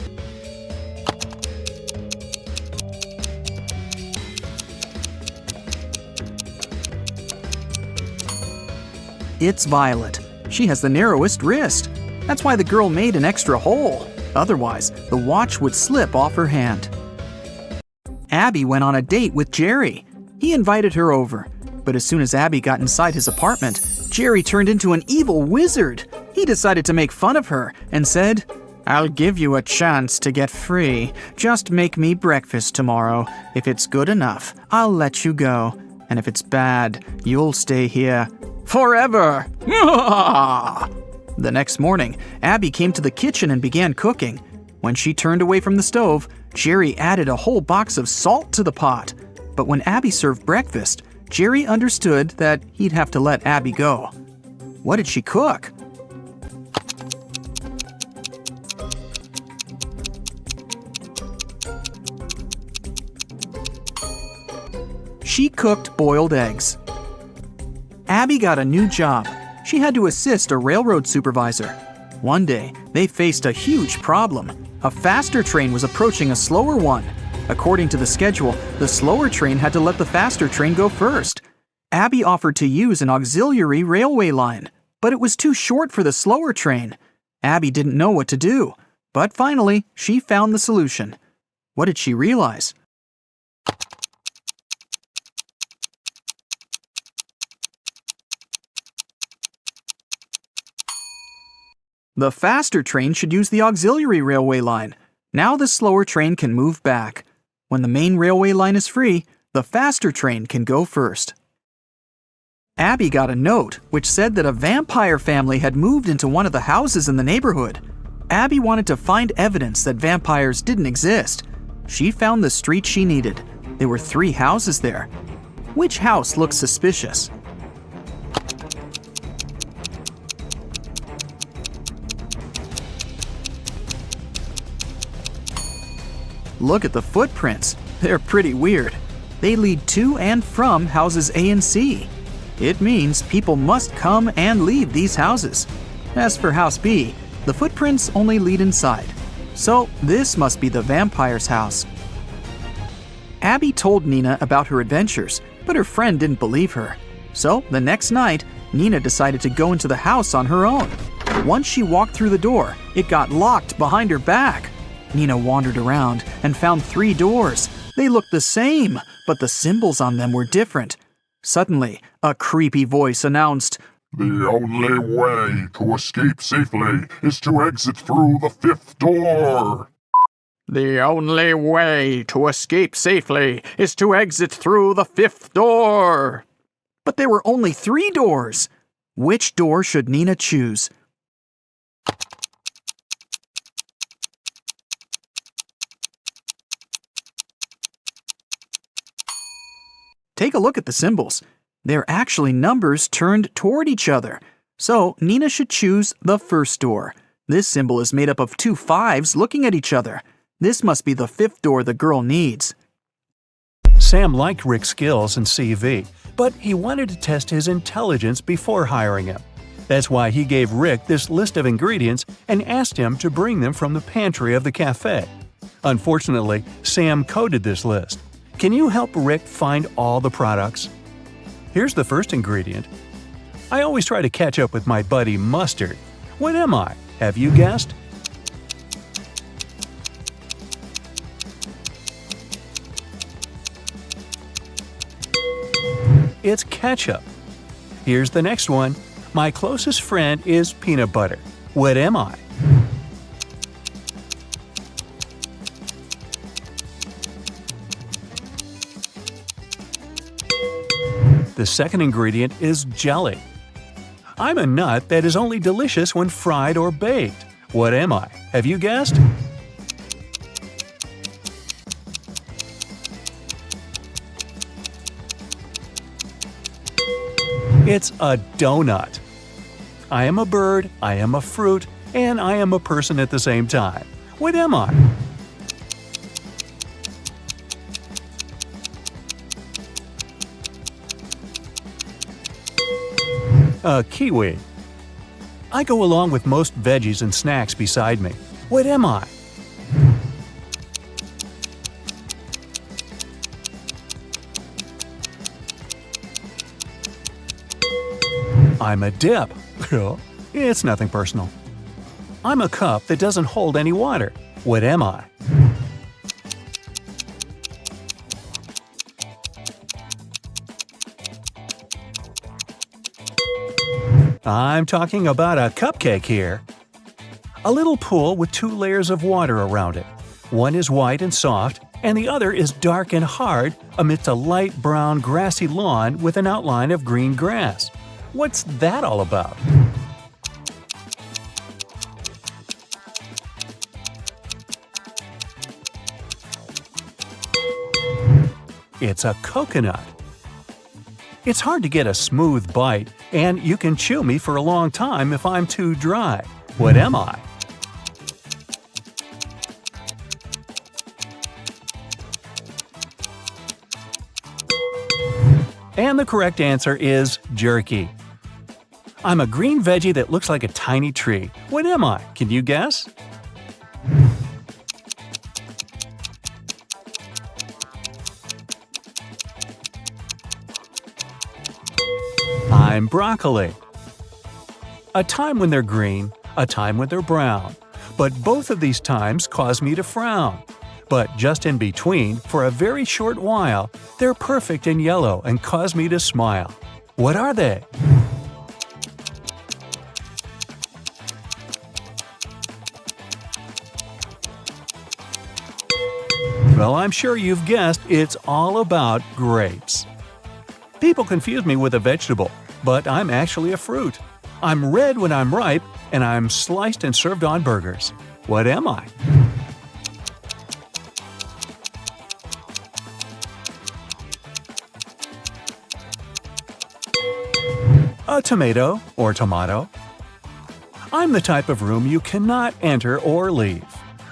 It's Violet. She has the narrowest wrist. That's why the girl made an extra hole. Otherwise, the watch would slip off her hand. Abby went on a date with Jerry. He invited her over. But as soon as Abby got inside his apartment, Jerry turned into an evil wizard. He decided to make fun of her and said, "I'll give you a chance to get free. Just make me breakfast tomorrow. If it's good enough, I'll let you go. And if it's bad, you'll stay here forever." The next morning, Abby came to the kitchen and began cooking. When she turned away from the stove, Jerry added a whole box of salt to the pot. But when Abby served breakfast, Jerry understood that he'd have to let Abby go. What did she cook? She cooked boiled eggs. Abby got a new job. She had to assist a railroad supervisor. One day, they faced a huge problem. A faster train was approaching a slower one. According to the schedule, the slower train had to let the faster train go first. Abby offered to use an auxiliary railway line, but it was too short for the slower train. Abby didn't know what to do, but finally, she found the solution. What did she realize? The faster train should use the auxiliary railway line. Now the slower train can move back. When the main railway line is free, the faster train can go first. Abby got a note which said that a vampire family had moved into one of the houses in the neighborhood. Abby wanted to find evidence that vampires didn't exist. She found the street she needed. There were 3 houses there. Which house looked suspicious? Look at the footprints. They're pretty weird. They lead to and from houses A and C. It means people must come and leave these houses. As for house B, the footprints only lead inside. So this must be the vampire's house. Abby told Nina about her adventures, but her friend didn't believe her. So the next night, Nina decided to go into the house on her own. Once she walked through the door, it got locked behind her back. Nina wandered around and found 3 doors. They looked the same, but the symbols on them were different. Suddenly, a creepy voice announced, "The only way to escape safely is to exit through the 5th door." "The only way to escape safely is to exit through the 5th door." But there were only 3 doors. Which door should Nina choose? Take a look at the symbols. They're actually numbers turned toward each other. So Nina should choose the first door. This symbol is made up of 2 5s looking at each other. This must be the 5th door the girl needs. Sam liked Rick's skills and CV, but he wanted to test his intelligence before hiring him. That's why he gave Rick this list of ingredients and asked him to bring them from the pantry of the cafe. Unfortunately, Sam coded this list. Can you help Rick find all the products? Here's the first ingredient. I always try to catch up with my buddy Mustard. What am I? Have you guessed? It's ketchup. Here's the next one. My closest friend is peanut butter. What am I? The second ingredient is jelly. I'm a nut that is only delicious when fried or baked. What am I? Have you guessed? It's a donut. I am a bird, I am a fruit, and I am a person at the same time. What am I? A kiwi. I go along with most veggies and snacks beside me. What am I? I'm a dip. It's nothing personal. I'm a cup that doesn't hold any water. What am I? I'm talking about a cupcake here. A little pool with 2 layers of water around it. One is white and soft, and the other is dark and hard amidst a light brown grassy lawn with an outline of green grass. What's that all about? It's a coconut. It's hard to get a smooth bite, and you can chew me for a long time if I'm too dry. What am I? And the correct answer is jerky. I'm a green veggie that looks like a tiny tree. What am I? Can you guess? I'm broccoli. A time when they're green, a time when they're brown. But both of these times cause me to frown. But just in between, for a very short while, they're perfect and yellow and cause me to smile. What are they? Well, I'm sure you've guessed it's all about grapes. People confuse me with a vegetable, but I'm actually a fruit. I'm red when I'm ripe, and I'm sliced and served on burgers. What am I? A tomato or tomato. I'm the type of room you cannot enter or leave.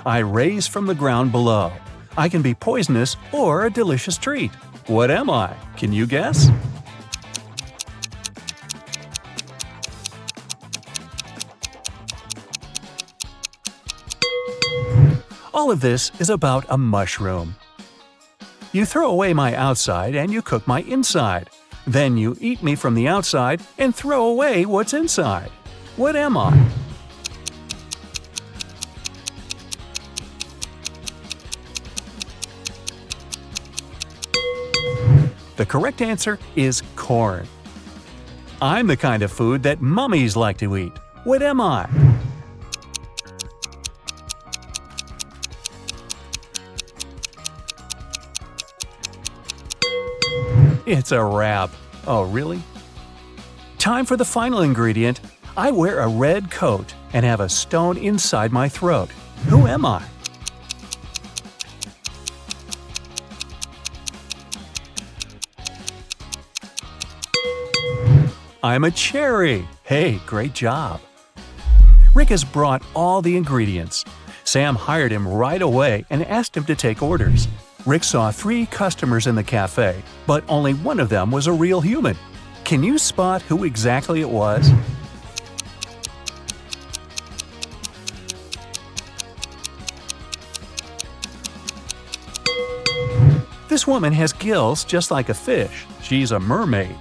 I raise from the ground below. I can be poisonous or a delicious treat. What am I? Can you guess? All of this is about a mushroom. You throw away my outside and you cook my inside. Then you eat me from the outside and throw away what's inside. What am I? The correct answer is corn. I'm the kind of food that mummies like to eat. What am I? It's a wrap. Oh, really? Time for the final ingredient. I wear a red coat and have a stone inside my throat. Who am I? I'm a cherry. Hey, great job. Rick has brought all the ingredients. Sam hired him right away and asked him to take orders. Rick saw 3 customers in the cafe, but only one of them was a real human. Can you spot who exactly it was? This woman has gills just like a fish. She's a mermaid.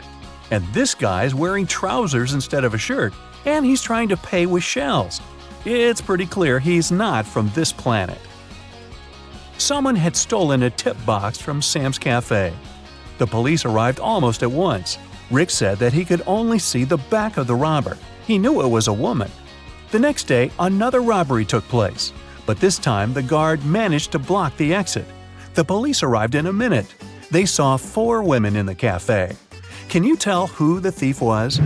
And this guy's wearing trousers instead of a shirt, and he's trying to pay with shells. It's pretty clear he's not from this planet. Someone had stolen a tip box from Sam's cafe. The police arrived almost at once. Rick said that he could only see the back of the robber. He knew it was a woman. The next day, another robbery took place, but this time the guard managed to block the exit. The police arrived in a minute. They saw 4 women in the cafe. Can you tell who the thief was?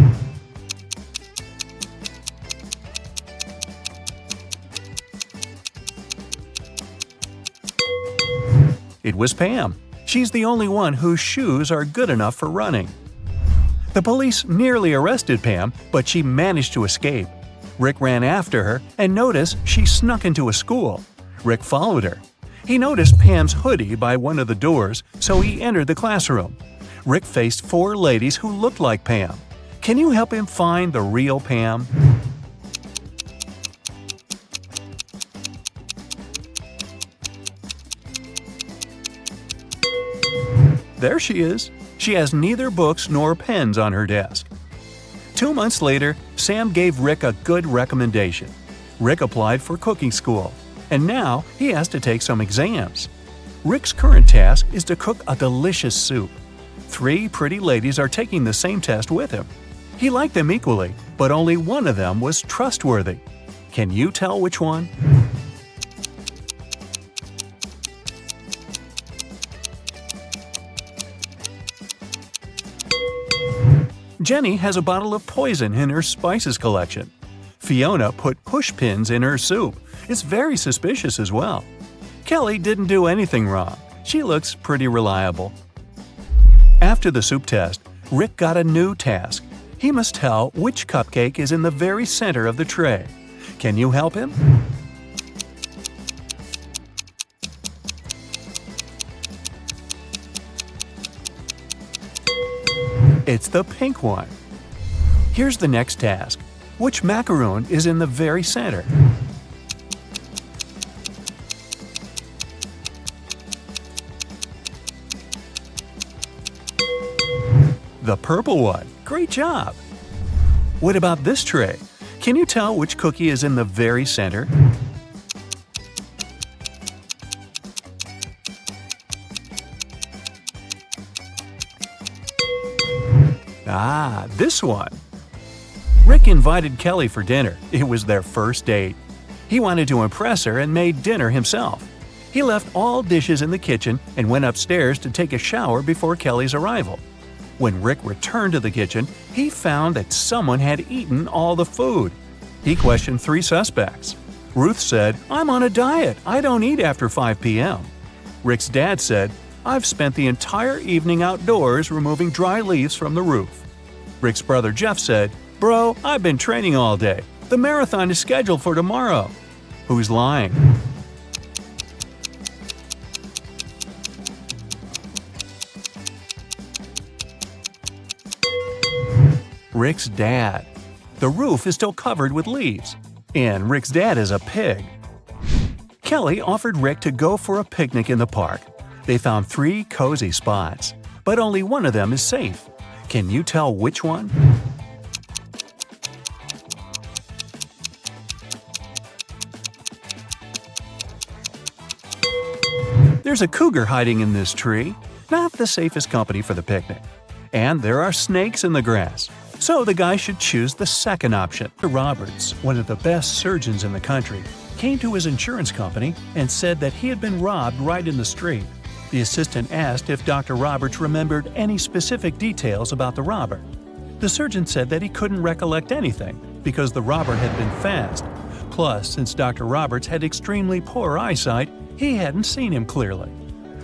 It was Pam. She's the only one whose shoes are good enough for running. The police nearly arrested Pam, but she managed to escape. Rick ran after her and noticed she snuck into a school. Rick followed her. He noticed Pam's hoodie by one of the doors, so he entered the classroom. Rick faced 4 ladies who looked like Pam. Can you help him find the real Pam? There she is. She has neither books nor pens on her desk. 2 months later, Sam gave Rick a good recommendation. Rick applied for cooking school, and now he has to take some exams. Rick's current task is to cook a delicious soup. 3 pretty ladies are taking the same test with him. He liked them equally, but only one of them was trustworthy. Can you tell which one? Jenny has a bottle of poison in her spices collection. Fiona put pushpins in her soup. It's very suspicious as well. Kelly didn't do anything wrong. She looks pretty reliable. After the soup test, Rick got a new task. He must tell which cupcake is in the very center of the tray. Can you help him? It's the pink one. Here's the next task. Which macaroon is in the very center? The purple one. Great job! What about this tray? Can you tell which cookie is in the very center? Ah, this one. Rick invited Kelly for dinner. It was their first date. He wanted to impress her and made dinner himself. He left all dishes in the kitchen and went upstairs to take a shower before Kelly's arrival. When Rick returned to the kitchen, he found that someone had eaten all the food. He questioned 3 suspects. Ruth said, "I'm on a diet. I don't eat after 5 p.m." Rick's dad said, "I've spent the entire evening outdoors removing dry leaves from the roof." Rick's brother Jeff said, "Bro, I've been training all day. The marathon is scheduled for tomorrow." Who's lying? Rick's dad. The roof is still covered with leaves, and Rick's dad is a pig. Kelly offered Rick to go for a picnic in the park. They found 3 cozy spots, but only one of them is safe. Can you tell which one? There's a cougar hiding in this tree. Not the safest company for the picnic. And there are snakes in the grass. So the guy should choose the second option. Roberts, one of the best surgeons in the country, came to his insurance company and said that he had been robbed right in the street. The assistant asked if Dr. Roberts remembered any specific details about the robber. The surgeon said that he couldn't recollect anything because the robber had been fast. Plus, since Dr. Roberts had extremely poor eyesight, he hadn't seen him clearly.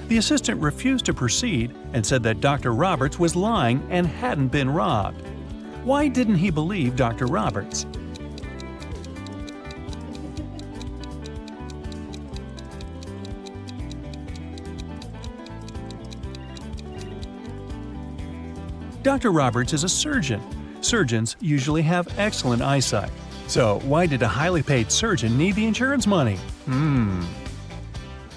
The assistant refused to proceed and said that Dr. Roberts was lying and hadn't been robbed. Why didn't he believe Dr. Roberts? Dr. Roberts is a surgeon. Surgeons usually have excellent eyesight. So why did a highly paid surgeon need the insurance money?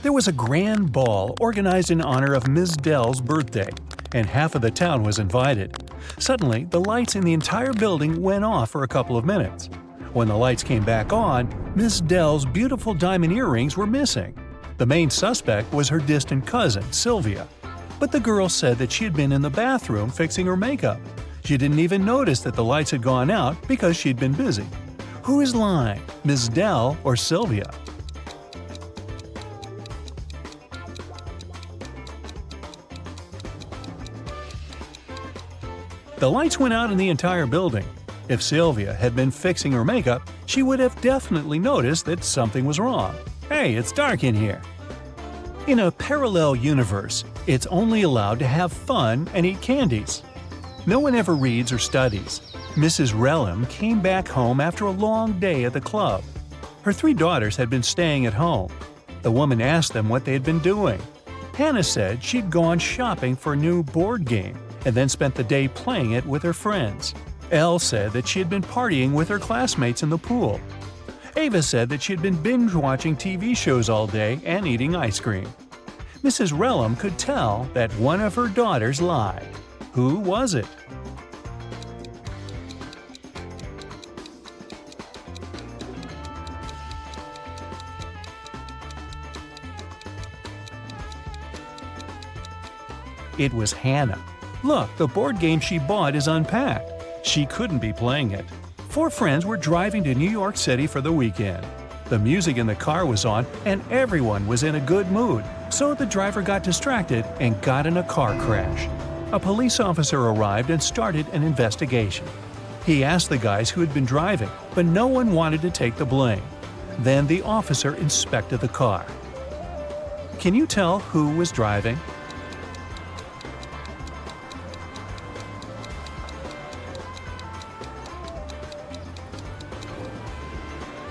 There was a grand ball organized in honor of Ms. Dell's birthday, and half of the town was invited. Suddenly, the lights in the entire building went off for a couple of minutes. When the lights came back on, Ms. Dell's beautiful diamond earrings were missing. The main suspect was her distant cousin, Sylvia. But the girl said that she had been in the bathroom fixing her makeup. She didn't even notice that the lights had gone out because she'd been busy. Who is lying, Ms. Dell or Sylvia? The lights went out in the entire building. If Sylvia had been fixing her makeup, she would have definitely noticed that something was wrong. Hey, it's dark in here. In a parallel universe, it's only allowed to have fun and eat candies. No one ever reads or studies. Mrs. Relham came back home after a long day at the club. Her 3 daughters had been staying at home. The woman asked them what they had been doing. Hannah said she'd gone shopping for a new board game and then spent the day playing it with her friends. Elle said that she had been partying with her classmates in the pool. Ava said that she had been binge-watching TV shows all day and eating ice cream. Mrs. Relham could tell that one of her daughters lied. Who was it? It was Hannah. Look, the board game she bought is unpacked. She couldn't be playing it. 4 friends were driving to New York City for the weekend. The music in the car was on and everyone was in a good mood, so the driver got distracted and got in a car crash. A police officer arrived and started an investigation. He asked the guys who had been driving, but no one wanted to take the blame. Then the officer inspected the car. Can you tell who was driving?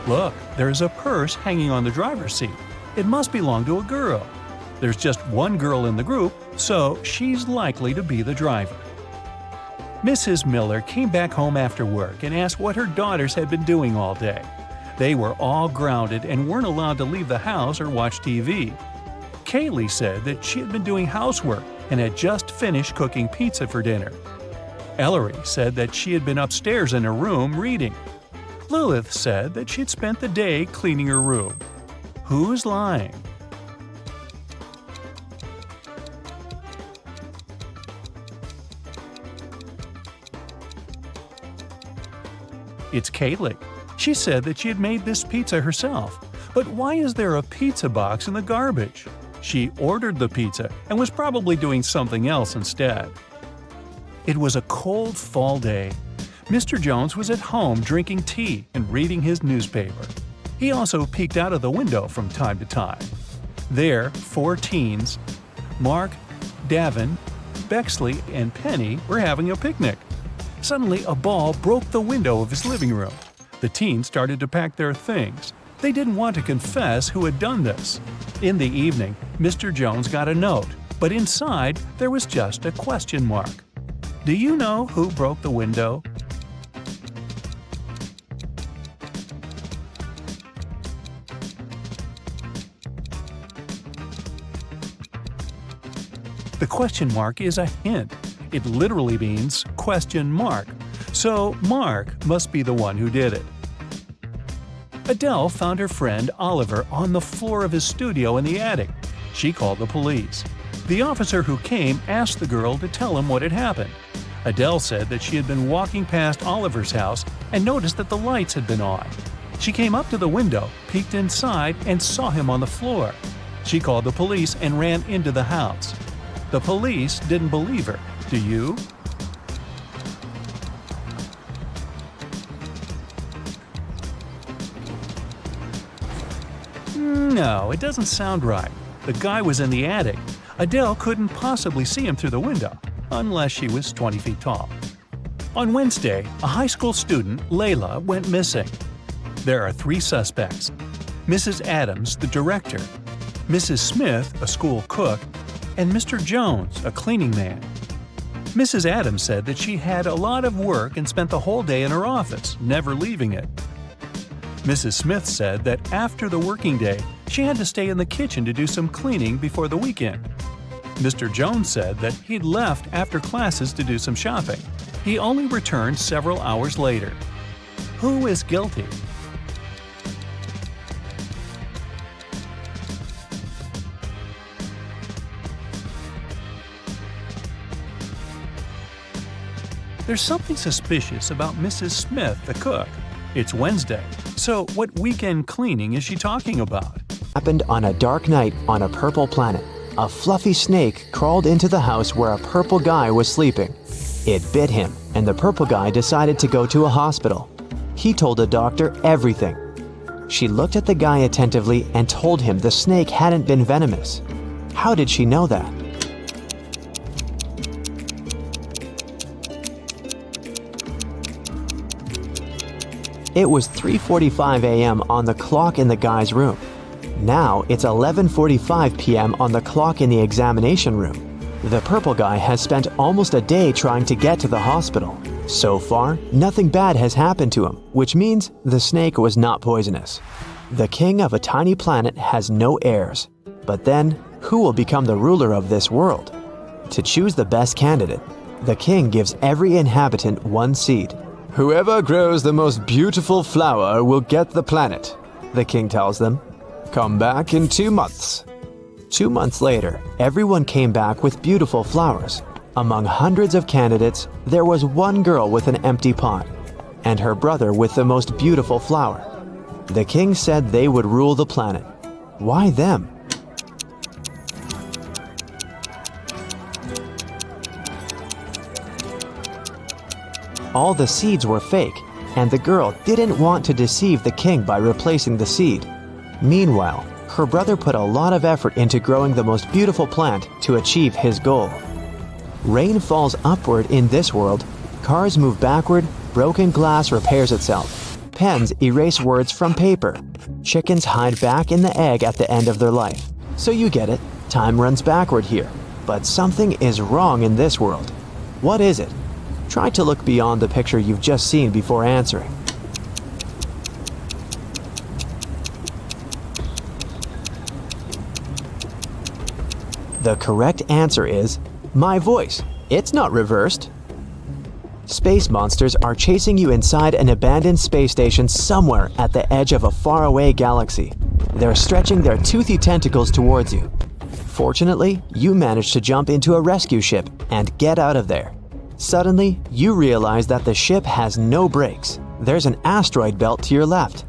Look, there's a purse hanging on the driver's seat. It must belong to a girl. There's just one girl in the group, so she's likely to be the driver. Mrs. Miller came back home after work and asked what her daughters had been doing all day. They were all grounded and weren't allowed to leave the house or watch TV. Kaylee said that she had been doing housework and had just finished cooking pizza for dinner. Ellery said that she had been upstairs in her room reading. Lilith said that she had spent the day cleaning her room. Who's lying? It's Kaylee. She said that she had made this pizza herself. But why is there a pizza box in the garbage? She ordered the pizza and was probably doing something else instead. It was a cold fall day. Mr. Jones was at home drinking tea and reading his newspaper. He also peeked out of the window from time to time. There, 4 teens, Mark, Davin, Bexley, and Penny, were having a picnic. Suddenly, a ball broke the window of his living room. The teens started to pack their things. They didn't want to confess who had done this. In the evening, Mr. Jones got a note, but inside there was just a question mark. Do you know who broke the window? The question mark is a hint. It literally means question mark. So Mark must be the one who did it. Adele found her friend Oliver on the floor of his studio in the attic. She called the police. The officer who came asked the girl to tell him what had happened. Adele said that she had been walking past Oliver's house and noticed that the lights had been on. She came up to the window, peeked inside, and saw him on the floor. She called the police and ran into the house. The police didn't believe her. Do you? No, it doesn't sound right. The guy was in the attic. Adele couldn't possibly see him through the window, unless she was 20 feet tall. On Wednesday, a high school student, Layla, went missing. There are 3 suspects: Mrs. Adams, the director, Mrs. Smith, a school cook, and Mr. Jones, a cleaning man. Mrs. Adams said that she had a lot of work and spent the whole day in her office, never leaving it. Mrs. Smith said that after the working day, she had to stay in the kitchen to do some cleaning before the weekend. Mr. Jones said that he'd left after classes to do some shopping. He only returned several hours later. Who is guilty? There's something suspicious about Mrs. Smith, the cook. It's Wednesday, so what weekend cleaning is she talking about? Happened on a dark night on a purple planet. A fluffy snake crawled into the house where a purple guy was sleeping. It bit him, and the purple guy decided to go to a hospital. He told the doctor everything. She looked at the guy attentively and told him the snake hadn't been venomous. How did she know that? It was 3:45 a.m. on the clock in the guy's room. Now it's 11:45 p.m. on the clock in the examination room. The purple guy has spent almost a day trying to get to the hospital. So far, nothing bad has happened to him, which means the snake was not poisonous. The king of a tiny planet has no heirs. But then, who will become the ruler of this world? To choose the best candidate, the king gives every inhabitant one seed. Whoever grows the most beautiful flower will get the planet, the king tells them. Come back in 2 months. 2 months later, everyone came back with beautiful flowers. Among hundreds of candidates, there was one girl with an empty pot, and her brother with the most beautiful flower. The king said they would rule the planet. Why them? All the seeds were fake, and the girl didn't want to deceive the king by replacing the seed. Meanwhile, her brother put a lot of effort into growing the most beautiful plant to achieve his goal. Rain falls upward in this world, cars move backward, broken glass repairs itself, pens erase words from paper, chickens hide back in the egg at the end of their life. So you get it, time runs backward here. But something is wrong in this world. What is it? Try to look beyond the picture you've just seen before answering. The correct answer is my voice. It's not reversed. Space monsters are chasing you inside an abandoned space station somewhere at the edge of a faraway galaxy. They're stretching their toothy tentacles towards you. Fortunately, you manage to jump into a rescue ship and get out of there. Suddenly, you realize that the ship has no brakes. There's an asteroid belt to your left.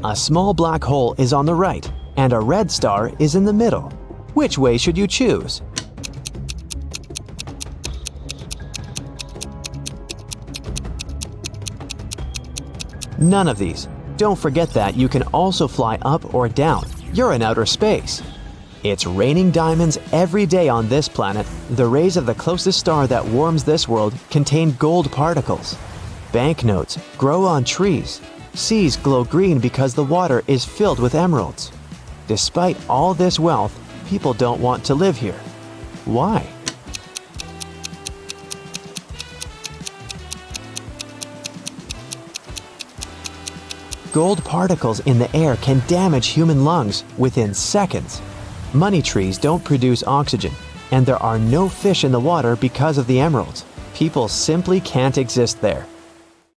A small black hole is on the right, and a red star is in the middle. Which way should you choose? None of these. Don't forget that you can also fly up or down. You're in outer space. It's raining diamonds every day on this planet. The rays of the closest star that warms this world contain gold particles. Banknotes grow on trees. Seas glow green because the water is filled with emeralds. Despite all this wealth, people don't want to live here. Why? Gold particles in the air can damage human lungs within seconds. Money trees don't produce oxygen, and there are no fish in the water because of the emeralds. People simply can't exist there.